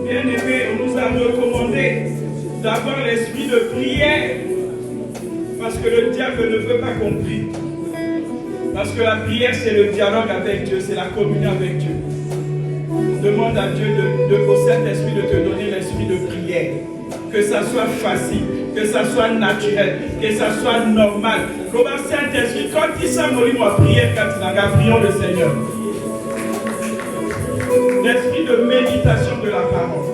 Bien-aimé, on nous a recommandé d'avoir l'esprit de prière. Parce que le diable ne veut pas qu'on prie. Parce que la prière, c'est le dialogue avec Dieu, c'est la communion avec Dieu. Demande à Dieu au Saint-Esprit de te donner l'esprit de prière. Que ça soit facile, que ça soit naturel, que ça soit normal. Comme un Saint-Esprit, quand il s'est mouru à prière, quand il a prions le Seigneur. L'esprit de méditation de la parole.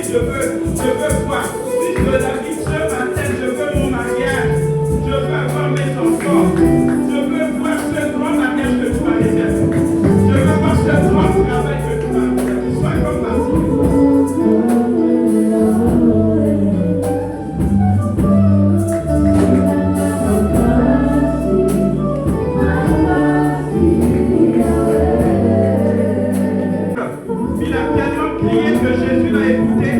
Je veux voir. Fils de David, ce matin, je veux mon mariage. Je veux avoir mes enfants. Je veux voir ce grand mariage que tu m'as réservé. Je veux voir ce grand travail que tu m'as réservé. Sois comme Il a tellement crié que Jésus l'a écouté.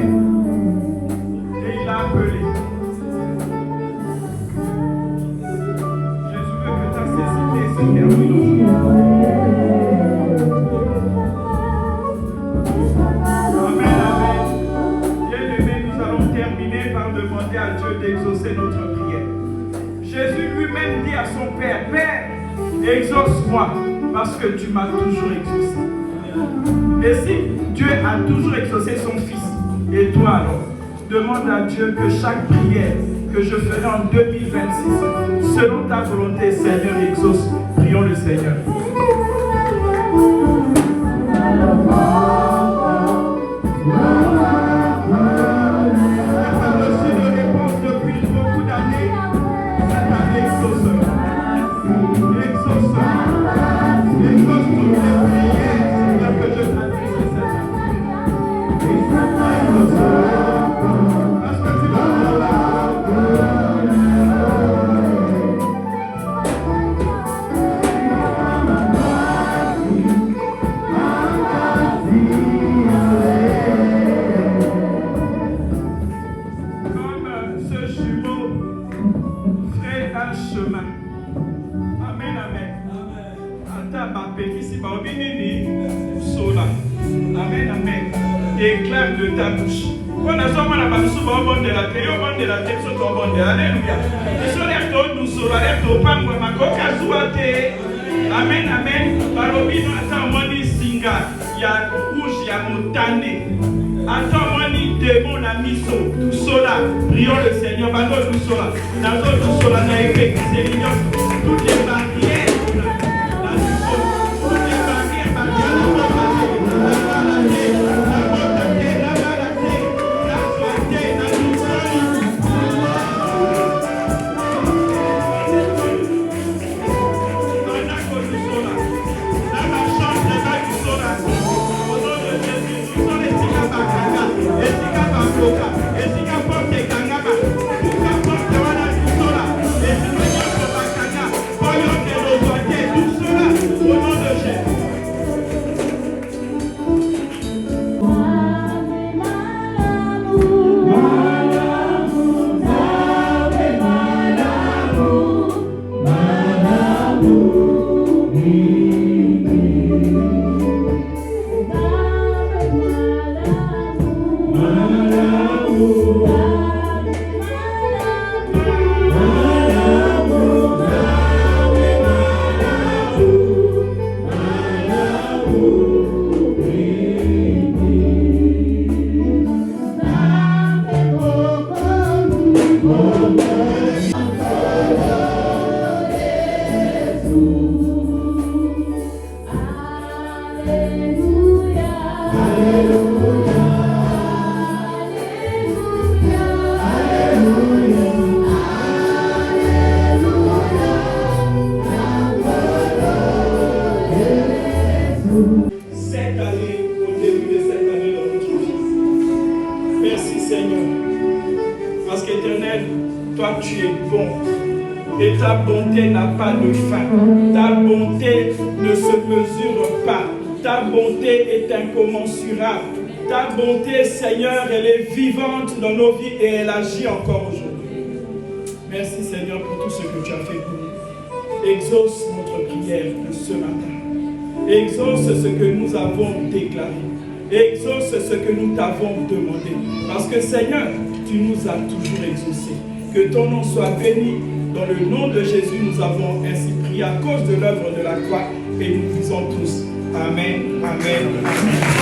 D'exaucer notre prière. Jésus lui-même dit à son Père, Père, exauce-moi parce que tu m'as toujours exaucé. Et si Dieu a toujours exaucé son Fils, et toi alors, demande à Dieu que chaque prière que je ferai en 2026, selon ta volonté, Seigneur, exauce. Prions le Seigneur. Déclare de ta bouche. Quand on a besoin de la bouche, on va de la terre, on va de la terre, on va de Alléluia. Amen, amen. Barobino attends moi ni singa, ya rouge, ya motane. Attends moi ni démon na miso, tout cela. Prions le Seigneur, bando tout cela. Dans tout cela na effet, c'est l'union. Toutes les barrières. Porte Seigneur. Parce qu'Éternel, toi tu es bon. Et ta bonté n'a pas de fin. Ta bonté ne se mesure pas. Ta bonté est incommensurable. Ta bonté, Seigneur, elle est vivante dans nos vies et elle agit encore aujourd'hui. Merci, Seigneur, pour tout ce que tu as fait pour nous. Exauce notre prière de ce matin. Exauce ce que nous avons déclaré. Exauce ce que nous t'avons demandé. Parce que, Seigneur, tu nous as toujours exaucés. Que ton nom soit béni. Dans le nom de Jésus, nous avons ainsi prié à cause de l'œuvre de la croix. Et nous disons tous Amen, Amen, Amen.